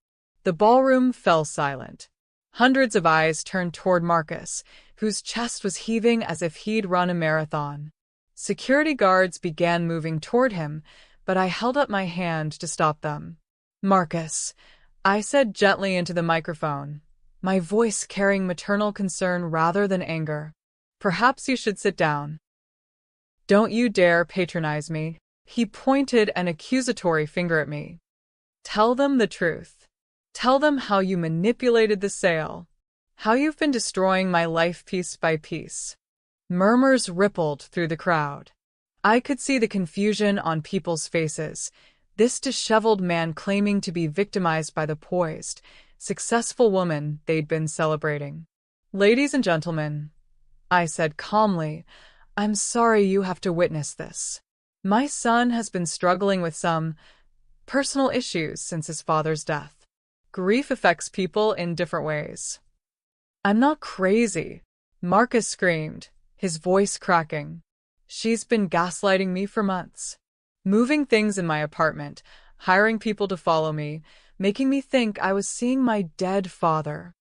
The ballroom fell silent. Hundreds of eyes turned toward Marcus, whose chest was heaving as if he'd run a marathon. Security guards began moving toward him, but I held up my hand to stop them. "Marcus," I said gently into the microphone, my voice carrying maternal concern rather than anger. "Perhaps you should sit down. Don't you dare patronize me." He pointed an accusatory finger at me. "Tell them the truth. Tell them how you manipulated the sale, how you've been destroying my life piece by piece." Murmurs rippled through the crowd. I could see the confusion on people's faces, this disheveled man claiming to be victimized by the poised, successful woman they'd been celebrating. "Ladies and gentlemen," I said calmly, "I'm sorry you have to witness this. My son has been struggling with some personal issues since his father's death. Grief affects people in different ways." "I'm not crazy," Marcus screamed, his voice cracking. "She's been gaslighting me for months, moving things in my apartment, hiring people to follow me, making me think I was seeing my dead father."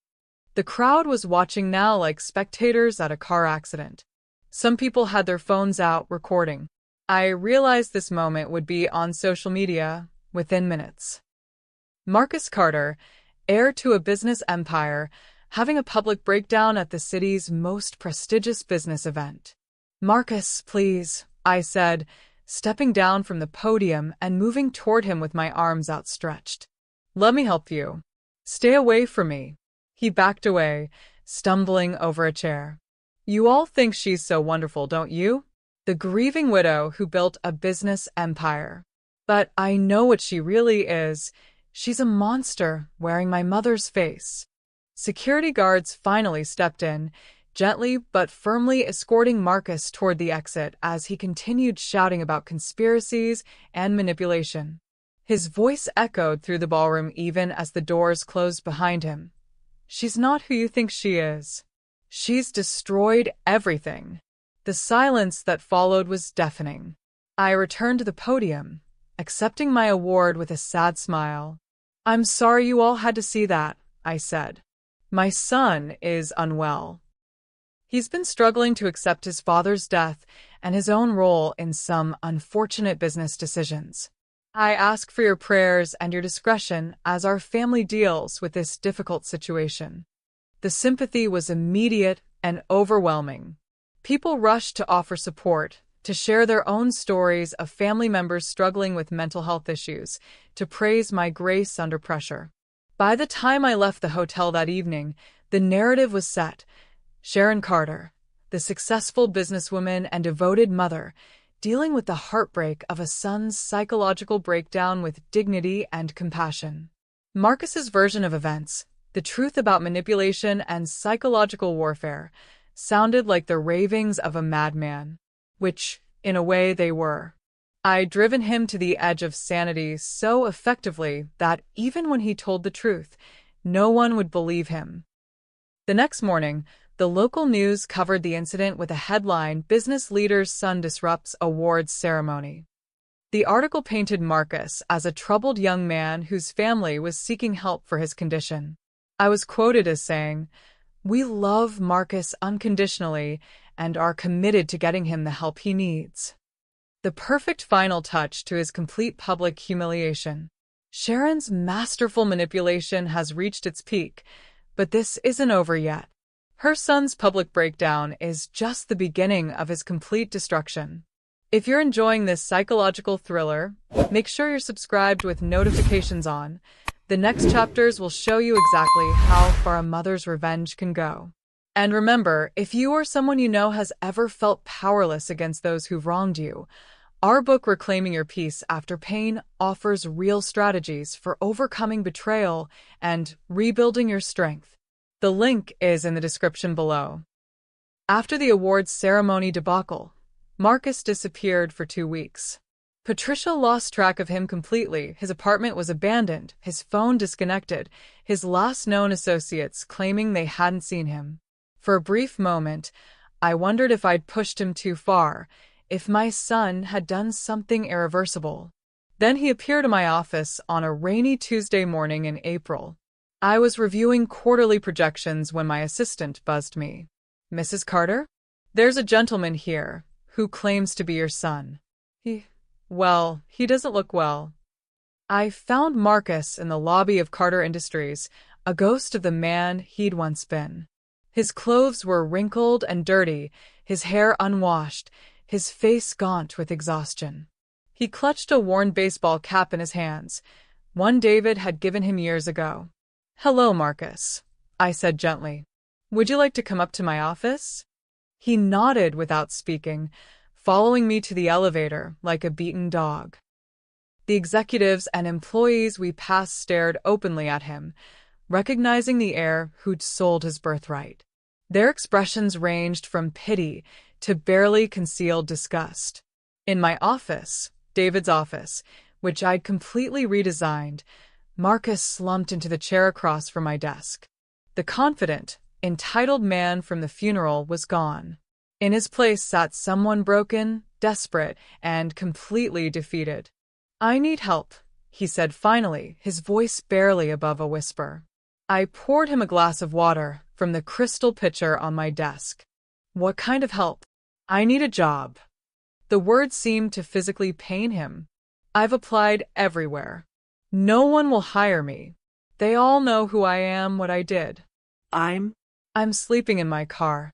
The crowd was watching now like spectators at a car accident. Some people had their phones out recording. I realized this moment would be on social media within minutes. Marcus Carter, heir to a business empire, having a public breakdown at the city's most prestigious business event. "Marcus, please," I said, stepping down from the podium and moving toward him with my arms outstretched. "Let me help you." "Stay away from me." He backed away, stumbling over a chair. "You all think she's so wonderful, don't you? The grieving widow who built a business empire. But I know what she really is. She's a monster wearing my mother's face." Security guards finally stepped in, gently but firmly escorting Marcus toward the exit as he continued shouting about conspiracies and manipulation. His voice echoed through the ballroom even as the doors closed behind him. "She's not who you think she is. She's destroyed everything." The silence that followed was deafening. I returned to the podium, accepting my award with a sad smile. "I'm sorry you all had to see that," I said. "My son is unwell. He's been struggling to accept his father's death and his own role in some unfortunate business decisions. I ask for your prayers and your discretion as our family deals with this difficult situation." The sympathy was immediate and overwhelming. People rushed to offer support, to share their own stories of family members struggling with mental health issues, to praise my grace under pressure. By the time I left the hotel that evening, the narrative was set. Sharon Carter, the successful businesswoman and devoted mother, dealing with the heartbreak of a son's psychological breakdown with dignity and compassion. Marcus's version of events, the truth about manipulation and psychological warfare, sounded like the ravings of a madman, which, in a way, they were. I'd driven him to the edge of sanity so effectively that even when he told the truth, no one would believe him. The next morning, the local news covered the incident with a headline, "Business Leader's Son Disrupts Awards Ceremony." The article painted Marcus as a troubled young man whose family was seeking help for his condition. I was quoted as saying, "We love Marcus unconditionally and are committed to getting him the help he needs." The perfect final touch to his complete public humiliation. Sharon's masterful manipulation has reached its peak, but this isn't over yet. Her son's public breakdown is just the beginning of his complete destruction. If you're enjoying this psychological thriller, make sure you're subscribed with notifications on. The next chapters will show you exactly how far a mother's revenge can go. And remember, if you or someone you know has ever felt powerless against those who've wronged you, our book Reclaiming Your Peace After Pain offers real strategies for overcoming betrayal and rebuilding your strength. The link is in the description below. After the awards ceremony debacle, Marcus disappeared for 2 weeks. Patricia lost track of him completely. His apartment was abandoned, his phone disconnected, his last known associates claiming they hadn't seen him. For a brief moment, I wondered if I'd pushed him too far, if my son had done something irreversible. Then he appeared in my office on a rainy Tuesday morning in April. I was reviewing quarterly projections when my assistant buzzed me. "Mrs. Carter? There's a gentleman here who claims to be your son. He doesn't look well." I found Marcus in the lobby of Carter Industries, a ghost of the man he'd once been. His clothes were wrinkled and dirty, his hair unwashed, his face gaunt with exhaustion. He clutched a worn baseball cap in his hands, one David had given him years ago. "Hello, Marcus," I said gently. "Would you like to come up to my office?" He nodded without speaking, following me to the elevator like a beaten dog. The executives and employees we passed stared openly at him, recognizing the heir who'd sold his birthright. Their expressions ranged from pity to barely concealed disgust. In my office, David's office, which I'd completely redesigned, Marcus slumped into the chair across from my desk. The confident, entitled man from the funeral was gone. In his place sat someone broken, desperate, and completely defeated. "I need help," he said finally, his voice barely above a whisper. I poured him a glass of water from the crystal pitcher on my desk. "What kind of help?" "I need a job." The word seemed to physically pain him. "I've applied everywhere. No one will hire me. They all know who I am, what I did." I'm sleeping in my car."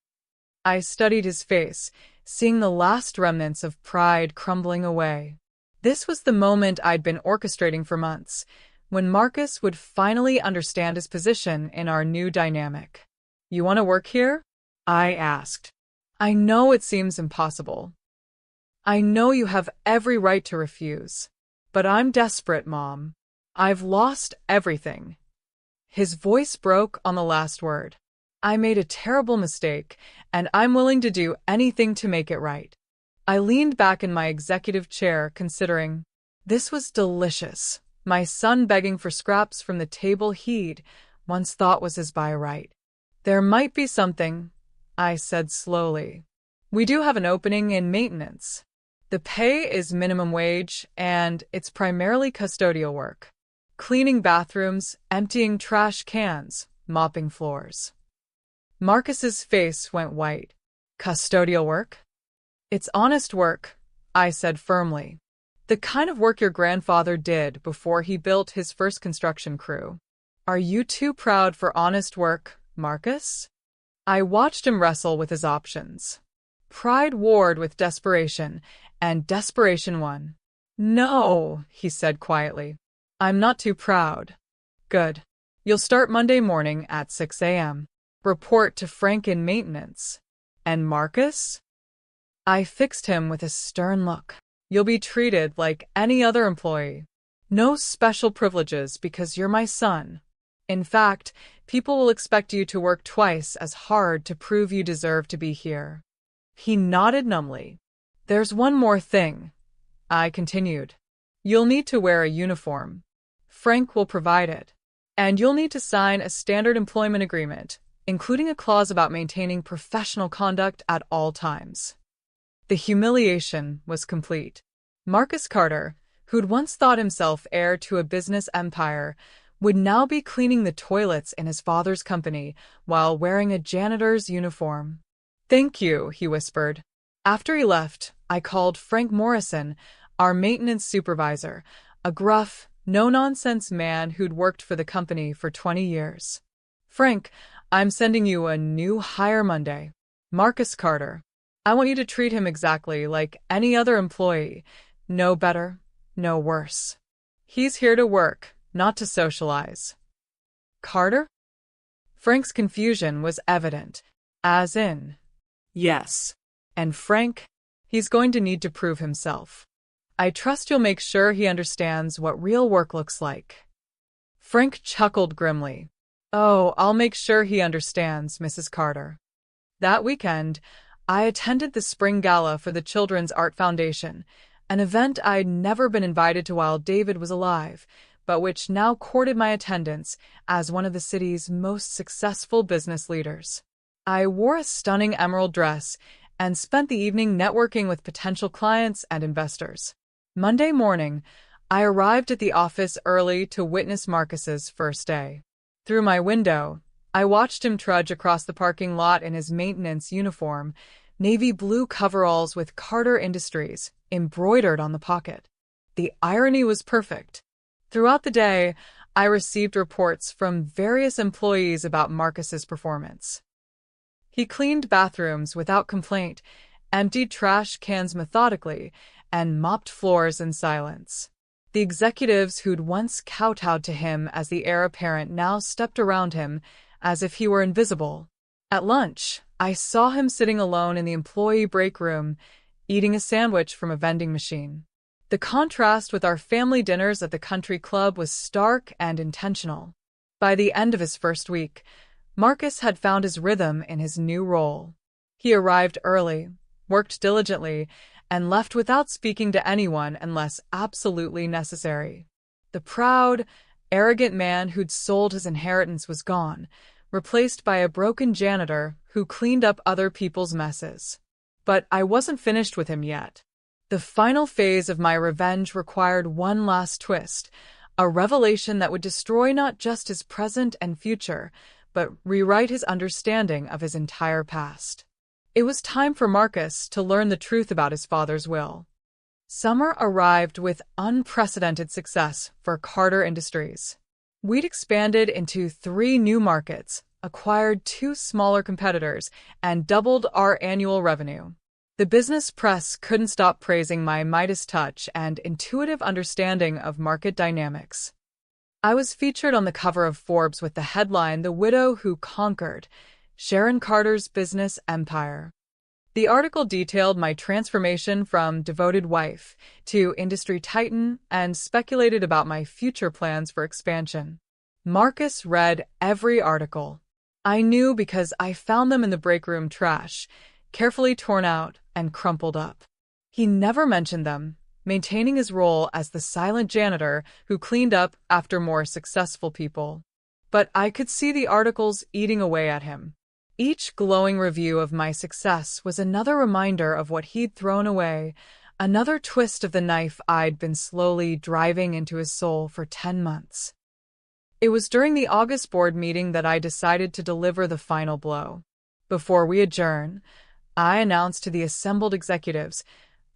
I studied his face, seeing the last remnants of pride crumbling away. This was the moment I'd been orchestrating for months, when Marcus would finally understand his position in our new dynamic. "You want to work here?" I asked. "I know it seems impossible. I know you have every right to refuse. But I'm desperate, Mom. I've lost everything." His voice broke on the last word. "I made a terrible mistake, and I'm willing to do anything to make it right." I leaned back in my executive chair, considering. This was delicious. My son begging for scraps from the table he'd once thought was his by right. "There might be something," I said slowly. "We do have an opening in maintenance. The pay is minimum wage, and it's primarily custodial work. Cleaning bathrooms, emptying trash cans, mopping floors." Marcus's face went white. "Custodial work?" "It's honest work," I said firmly. "The kind of work your grandfather did before he built his first construction crew." "Are you too proud for honest work, Marcus?" I watched him wrestle with his options. Pride warred with desperation, and desperation won. "No," he said quietly. "I'm not too proud." "Good. You'll start Monday morning at 6 a.m. Report to Frank in maintenance." "And Marcus?" I fixed him with a stern look. "You'll be treated like any other employee. No special privileges because you're my son. In fact, people will expect you to work twice as hard to prove you deserve to be here." He nodded numbly. "There's one more thing," I continued. "You'll need to wear a uniform. Frank will provide it. And you'll need to sign a standard employment agreement, including a clause about maintaining professional conduct at all times." The humiliation was complete. Marcus Carter, who'd once thought himself heir to a business empire, would now be cleaning the toilets in his father's company while wearing a janitor's uniform. "Thank you," he whispered. After he left, I called Frank Morrison, our maintenance supervisor, a gruff, no-nonsense man who'd worked for the company for 20 years. "Frank, I'm sending you a new hire Monday. Marcus Carter. I want you to treat him exactly like any other employee. No better, no worse. He's here to work, not to socialize." "Carter?" Frank's confusion was evident, as in, "Yes. And Frank, he's going to need to prove himself. I trust you'll make sure he understands what real work looks like." Frank chuckled grimly. "Oh, I'll make sure he understands, Mrs. Carter." That weekend, I attended the spring gala for the Children's Art Foundation, an event I'd never been invited to while David was alive, but which now courted my attendance as one of the city's most successful business leaders. I wore a stunning emerald dress and spent the evening networking with potential clients and investors. Monday morning, I arrived at the office early to witness Marcus's first day. Through my window, I watched him trudge across the parking lot in his maintenance uniform, navy blue coveralls with Carter Industries embroidered on the pocket. The irony was perfect. Throughout the day, I received reports from various employees about Marcus's performance. He cleaned bathrooms without complaint, emptied trash cans methodically, and mopped floors in silence. The executives who'd once kowtowed to him as the heir apparent now stepped around him as if he were invisible. At lunch, I saw him sitting alone in the employee break room, eating a sandwich from a vending machine. The contrast with our family dinners at the country club was stark and intentional. By the end of his first week, Marcus had found his rhythm in his new role. He arrived early, worked diligently, and left without speaking to anyone unless absolutely necessary. The proud, arrogant man who'd sold his inheritance was gone, replaced by a broken janitor who cleaned up other people's messes. But I wasn't finished with him yet. The final phase of my revenge required one last twist, a revelation that would destroy not just his present and future, but rewrite his understanding of his entire past. It was time for Marcus to learn the truth about his father's will. Summer arrived with unprecedented success for Carter Industries. We'd expanded into 3 new markets, acquired 2 smaller competitors, and doubled our annual revenue. The business press couldn't stop praising my Midas touch and intuitive understanding of market dynamics. I was featured on the cover of Forbes with the headline, "The Widow Who Conquered Sharon Carter's Business Empire." The article detailed my transformation from devoted wife to industry titan and speculated about my future plans for expansion. Marcus read every article. I knew because I found them in the break room trash, carefully torn out and crumpled up. He never mentioned them, maintaining his role as the silent janitor who cleaned up after more successful people. But I could see the articles eating away at him. Each glowing review of my success was another reminder of what he'd thrown away, another twist of the knife I'd been slowly driving into his soul for 10 months. It was during the August board meeting that I decided to deliver the final blow. Before we adjourn, I announced to the assembled executives,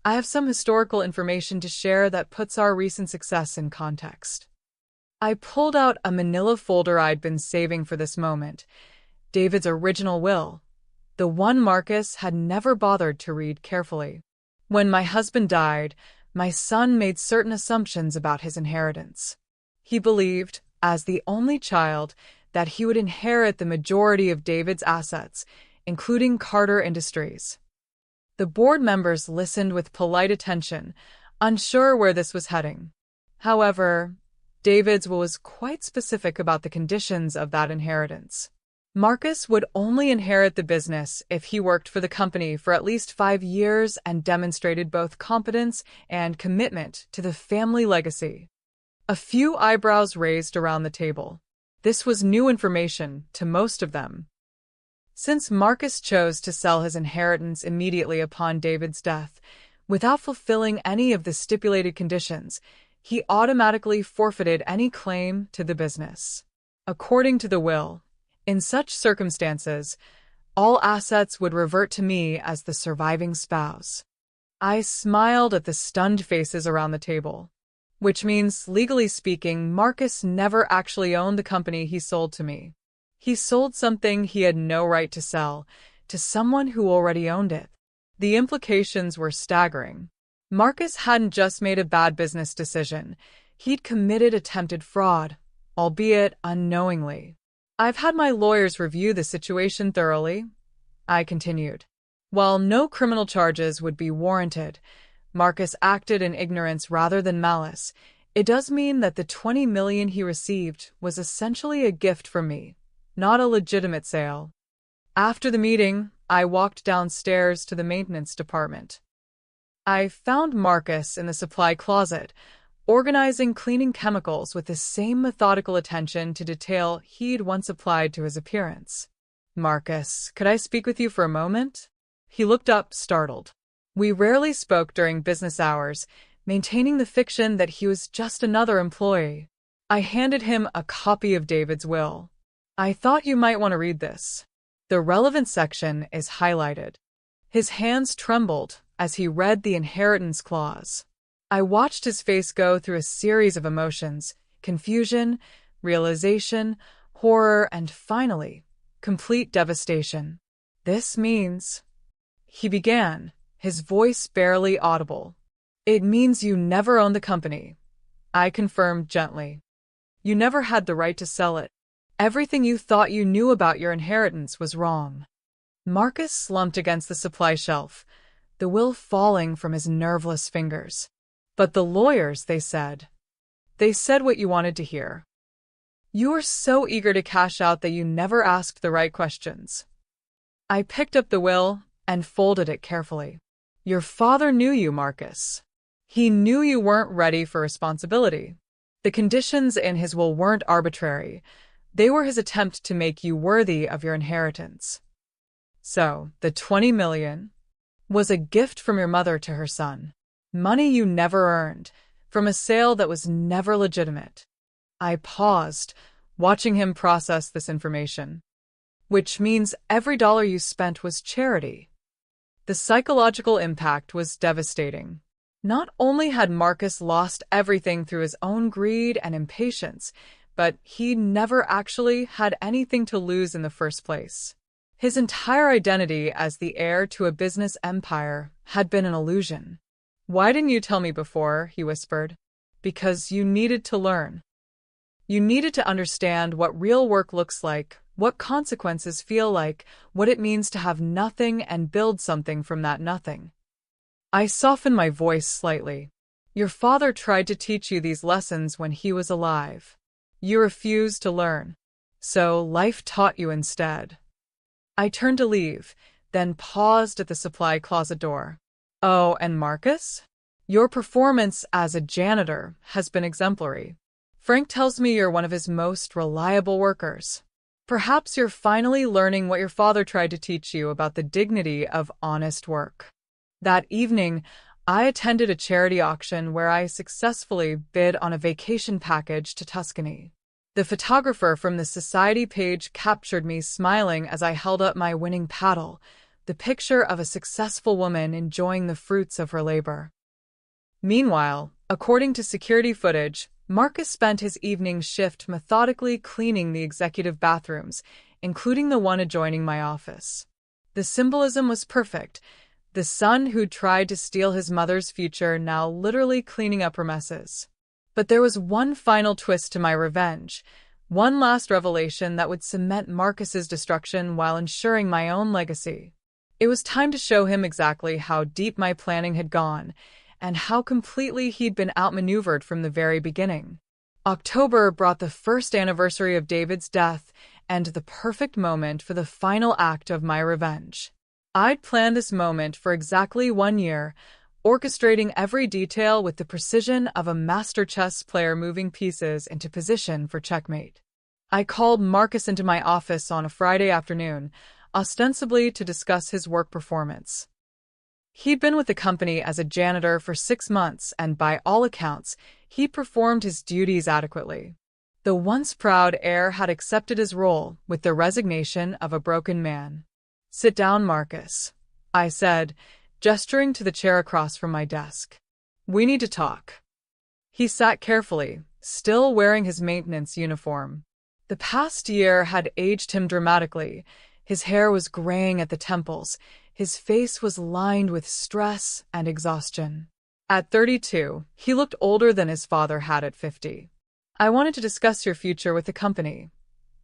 "I have some historical information to share that puts our recent success in context." I pulled out a manila folder I'd been saving for this moment, David's original will, the one Marcus had never bothered to read carefully. When my husband died, my son made certain assumptions about his inheritance. He believed, as the only child, that he would inherit the majority of David's assets, including Carter Industries. The board members listened with polite attention, unsure where this was heading. However, David's will was quite specific about the conditions of that inheritance. Marcus would only inherit the business if he worked for the company for at least 5 years and demonstrated both competence and commitment to the family legacy. A few eyebrows raised around the table. This was new information to most of them. Since Marcus chose to sell his inheritance immediately upon David's death, without fulfilling any of the stipulated conditions, he automatically forfeited any claim to the business. According to the will, in such circumstances, all assets would revert to me as the surviving spouse. I smiled at the stunned faces around the table, which means, legally speaking, Marcus never actually owned the company he sold to me. He sold something he had no right to sell, to someone who already owned it. The implications were staggering. Marcus hadn't just made a bad business decision, he'd committed attempted fraud, albeit unknowingly. "I've had my lawyers review the situation thoroughly," I continued. "While no criminal charges would be warranted, Marcus acted in ignorance rather than malice. It does mean that the $20 million he received was essentially a gift from me, not a legitimate sale." After the meeting, I walked downstairs to the maintenance department. I found Marcus in the supply closet, organizing cleaning chemicals with the same methodical attention to detail he'd once applied to his appearance. "Marcus, could I speak with you for a moment?" He looked up, startled. We rarely spoke during business hours, maintaining the fiction that he was just another employee. I handed him a copy of David's will. "I thought you might want to read this. The relevant section is highlighted." His hands trembled as he read the inheritance clause. I watched his face go through a series of emotions: confusion, realization, horror, and finally, complete devastation. "This means," he began, his voice barely audible, "it means you never owned the company," I confirmed gently. "You never had the right to sell it. Everything you thought you knew about your inheritance was wrong." Marcus slumped against the supply shelf, the will falling from his nerveless fingers. "But the lawyers, they said what you wanted to hear. You were so eager to cash out that you never asked the right questions." I picked up the will and folded it carefully. "Your father knew you, Marcus. He knew you weren't ready for responsibility. The conditions in his will weren't arbitrary. They were his attempt to make you worthy of your inheritance. So, the $20 million was a gift from your mother to her son. Money you never earned, from a sale that was never legitimate." I paused, watching him process this information. "Which means every dollar you spent was charity." The psychological impact was devastating. Not only had Marcus lost everything through his own greed and impatience, but he never actually had anything to lose in the first place. His entire identity as the heir to a business empire had been an illusion. "Why didn't you tell me before?" he whispered. "Because you needed to learn. You needed to understand what real work looks like, what consequences feel like, what it means to have nothing and build something from that nothing." I softened my voice slightly. "Your father tried to teach you these lessons when he was alive. You refused to learn. So life taught you instead." I turned to leave, then paused at the supply closet door. "Oh, and Marcus? Your performance as a janitor has been exemplary. Frank tells me you're one of his most reliable workers. Perhaps you're finally learning what your father tried to teach you about the dignity of honest work." That evening, I attended a charity auction where I successfully bid on a vacation package to Tuscany. The photographer from the society page captured me smiling as I held up my winning paddle, the picture of a successful woman enjoying the fruits of her labor. Meanwhile, according to security footage, Marcus spent his evening shift methodically cleaning the executive bathrooms, including the one adjoining my office. The symbolism was perfect. The son who tried to steal his mother's future now literally cleaning up her messes. But there was one final twist to my revenge, one last revelation that would cement Marcus's destruction while ensuring my own legacy. It was time to show him exactly how deep my planning had gone, and how completely he'd been outmaneuvered from the very beginning. October brought the first anniversary of David's death and the perfect moment for the final act of my revenge. I'd planned this moment for exactly 1 year, orchestrating every detail with the precision of a master chess player moving pieces into position for checkmate. I called Marcus into my office on a Friday afternoon, ostensibly to discuss his work performance. He'd been with the company as a janitor for 6 months, and by all accounts, he performed his duties adequately. The once proud heir had accepted his role with the resignation of a broken man. "Sit down, Marcus," I said, gesturing to the chair across from my desk. "We need to talk." He sat carefully, still wearing his maintenance uniform. The past year had aged him dramatically. His hair was graying at the temples. His face was lined with stress and exhaustion. At 32, he looked older than his father had at 50. "I wanted to discuss your future with the company,"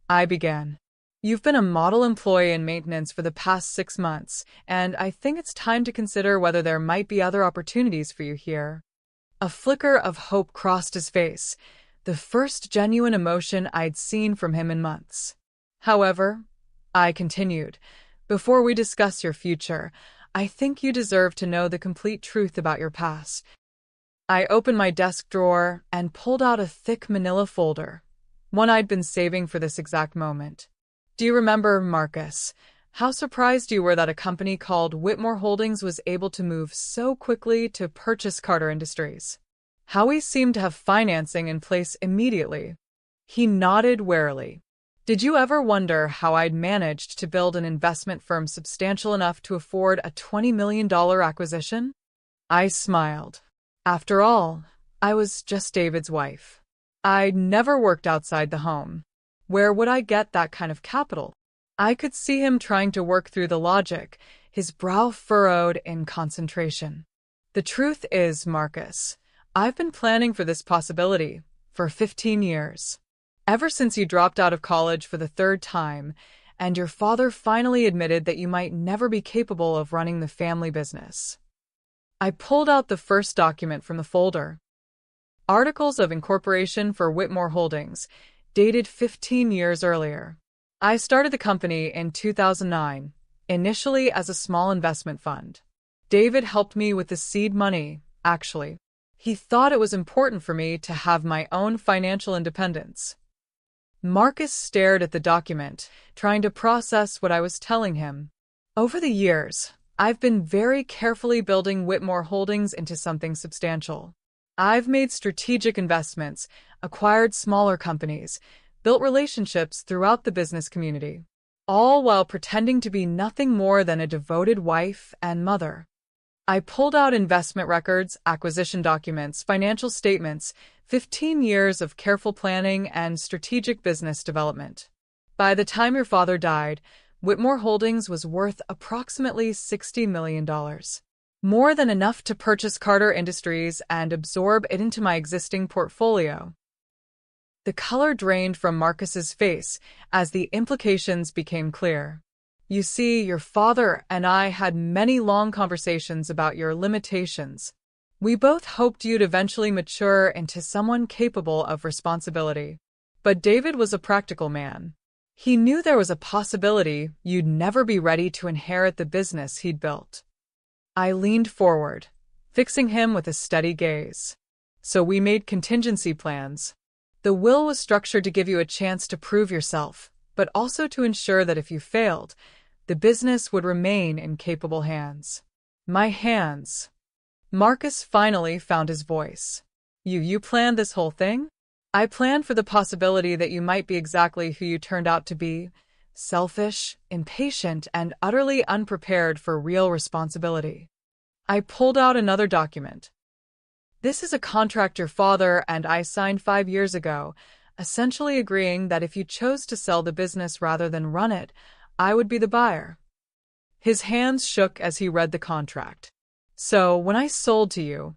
I began. "You've been a model employee in maintenance for the past 6 months, and I think it's time to consider whether there might be other opportunities for you here." A flicker of hope crossed his face, the first genuine emotion I'd seen from him in months. "However," I continued, "before we discuss your future, I think you deserve to know the complete truth about your past." I opened my desk drawer and pulled out a thick manila folder, one I'd been saving for this exact moment. "Do you remember, Marcus, how surprised you were that a company called Whitmore Holdings was able to move so quickly to purchase Carter Industries? How we seemed to have financing in place immediately?" He nodded warily. "Did you ever wonder how I'd managed to build an investment firm substantial enough to afford a $20 million acquisition?" I smiled. After all, I was just David's wife. I'd never worked outside the home. Where would I get that kind of capital? I could see him trying to work through the logic, his brow furrowed in concentration. "The truth is, Marcus, I've been planning for this possibility for 15 years. Ever since you dropped out of college for the 3rd time, and your father finally admitted that you might never be capable of running the family business." I pulled out the first document from the folder. Articles of Incorporation for Whitmore Holdings, dated 15 years earlier. I started the company in 2009, initially as a small investment fund. David helped me with the seed money, actually. He thought it was important for me to have my own financial independence. Marcus stared at the document, trying to process what I was telling him. "Over the years, I've been very carefully building Whitmore Holdings into something substantial. I've made strategic investments, acquired smaller companies, built relationships throughout the business community, all while pretending to be nothing more than a devoted wife and mother." I pulled out investment records, acquisition documents, financial statements, 15 years of careful planning and strategic business development. "By the time your father died, Whitmore Holdings was worth approximately $60 million. More than enough to purchase Carter Industries and absorb it into my existing portfolio. The color drained from Marcus's face as the implications became clear. You see, your father and I had many long conversations about your limitations. We both hoped you'd eventually mature into someone capable of responsibility. But David was a practical man. He knew there was a possibility you'd never be ready to inherit the business he'd built. I leaned forward, fixing him with a steady gaze. So we made contingency plans. The will was structured to give you a chance to prove yourself, but also to ensure that if you failed, the business would remain in capable hands. My hands. Marcus finally found his voice. You planned this whole thing? I planned for the possibility that you might be exactly who you turned out to be, selfish, impatient, and utterly unprepared for real responsibility. I pulled out another document. This is a contract your father and I signed 5 years ago, essentially agreeing that if you chose to sell the business rather than run it, I would be the buyer. His hands shook as he read the contract. So, when I sold to you,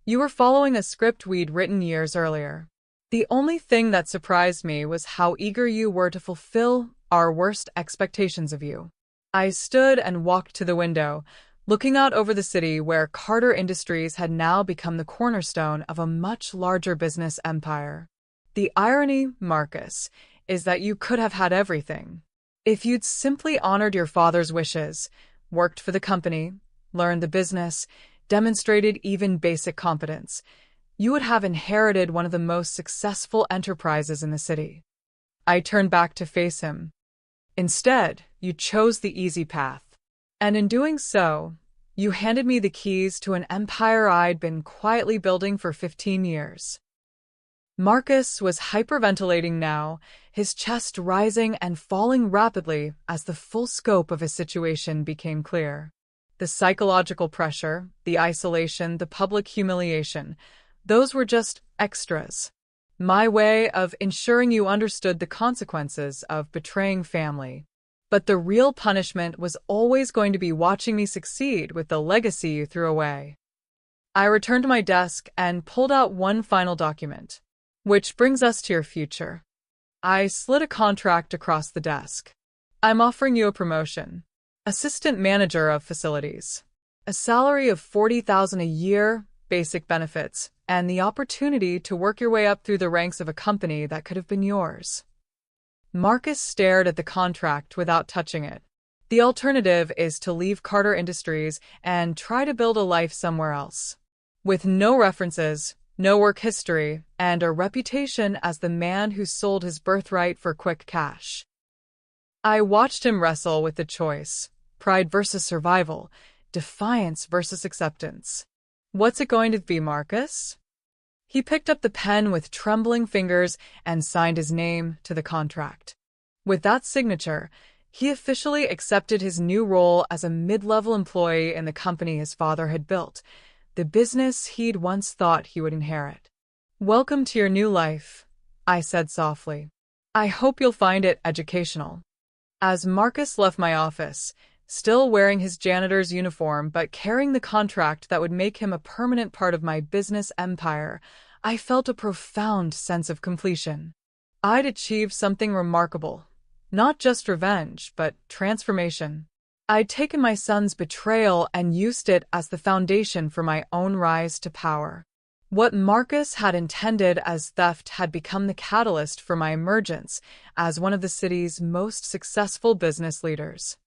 you were following a script we'd written years earlier. The only thing that surprised me was how eager you were to fulfill our worst expectations of you. I stood and walked to the window, looking out over the city where Carter Industries had now become the cornerstone of a much larger business empire. The irony, Marcus, is that you could have had everything. If you'd simply honored your father's wishes, worked for the company, learned the business, demonstrated even basic competence, you would have inherited one of the most successful enterprises in the city. I turned back to face him. Instead, you chose the easy path. And in doing so, you handed me the keys to an empire I'd been quietly building for 15 years. Marcus was hyperventilating now, his chest rising and falling rapidly as the full scope of his situation became clear. The psychological pressure, the isolation, the public humiliation, those were just extras. My way of ensuring you understood the consequences of betraying family. But the real punishment was always going to be watching me succeed with the legacy you threw away. I returned to my desk and pulled out one final document. Which brings us to your future. I slid a contract across the desk. I'm offering you a promotion. Assistant Manager of Facilities. A salary of $40,000 a year, basic benefits, and the opportunity to work your way up through the ranks of a company that could have been yours. Marcus stared at the contract without touching it. The alternative is to leave Carter Industries and try to build a life somewhere else. With no references, no work history, and a reputation as the man who sold his birthright for quick cash. I watched him wrestle with the choice, pride versus survival, defiance versus acceptance. What's it going to be, Marcus? He picked up the pen with trembling fingers and signed his name to the contract. With that signature, he officially accepted his new role as a mid-level employee in the company his father had built, the business he'd once thought he would inherit. Welcome to your new life, I said softly. I hope you'll find it educational. As Marcus left my office, still wearing his janitor's uniform but carrying the contract that would make him a permanent part of my business empire, I felt a profound sense of completion. I'd achieved something remarkable. Not just revenge, but transformation. I'd taken my son's betrayal and used it as the foundation for my own rise to power. What Marcus had intended as theft had become the catalyst for my emergence as one of the city's most successful business leaders.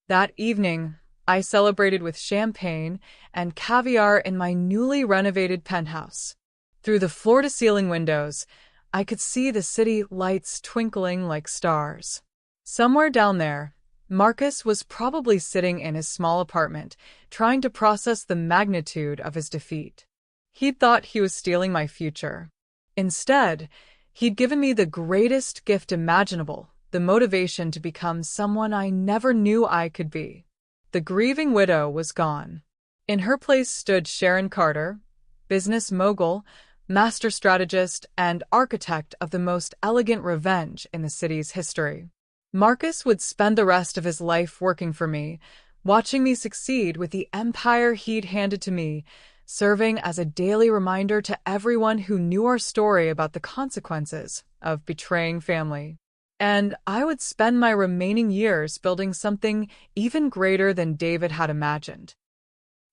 That evening, I celebrated with champagne and caviar in my newly renovated penthouse. Through the floor-to-ceiling windows, I could see the city lights twinkling like stars. Somewhere down there, Marcus was probably sitting in his small apartment, trying to process the magnitude of his defeat. He'd thought he was stealing my future. Instead, he'd given me the greatest gift imaginable, the motivation to become someone I never knew I could be. The grieving widow was gone. In her place stood Sharon Carter, business mogul, master strategist, and architect of the most elegant revenge in the city's history. Marcus would spend the rest of his life working for me, watching me succeed with the empire he'd handed to me, serving as a daily reminder to everyone who knew our story about the consequences of betraying family. And I would spend my remaining years building something even greater than David had imagined.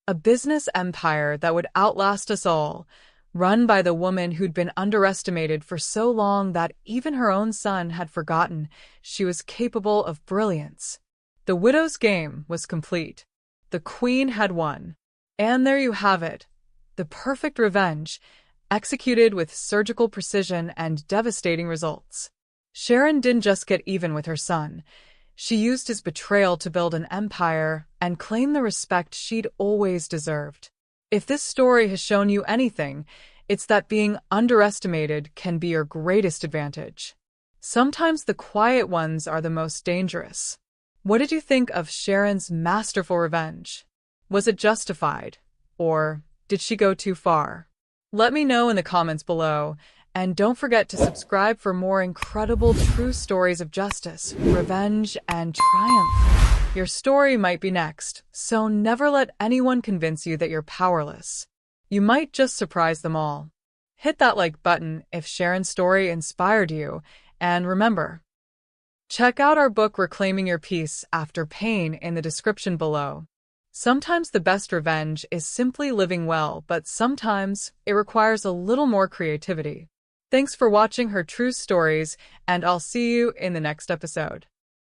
A business empire that would outlast us all, run by the woman who'd been underestimated for so long that even her own son had forgotten she was capable of brilliance. The widow's game was complete. The queen had won. And there you have it, the perfect revenge, executed with surgical precision and devastating results. Sharon didn't just get even with her son. She used his betrayal to build an empire and claim the respect she'd always deserved. If this story has shown you anything, it's that being underestimated can be your greatest advantage. Sometimes the quiet ones are the most dangerous. What did you think of Sharon's masterful revenge? Was it justified? Or did she go too far? Let me know in the comments below, and don't forget to subscribe for more incredible true stories of justice, revenge, and triumph. Your story might be next, so never let anyone convince you that you're powerless. You might just surprise them all. Hit that like button if Sharon's story inspired you, and remember, check out our book Reclaiming Your Peace After Pain in the description below. Sometimes the best revenge is simply living well, but sometimes it requires a little more creativity. Thanks for watching her true stories, and I'll see you in the next episode.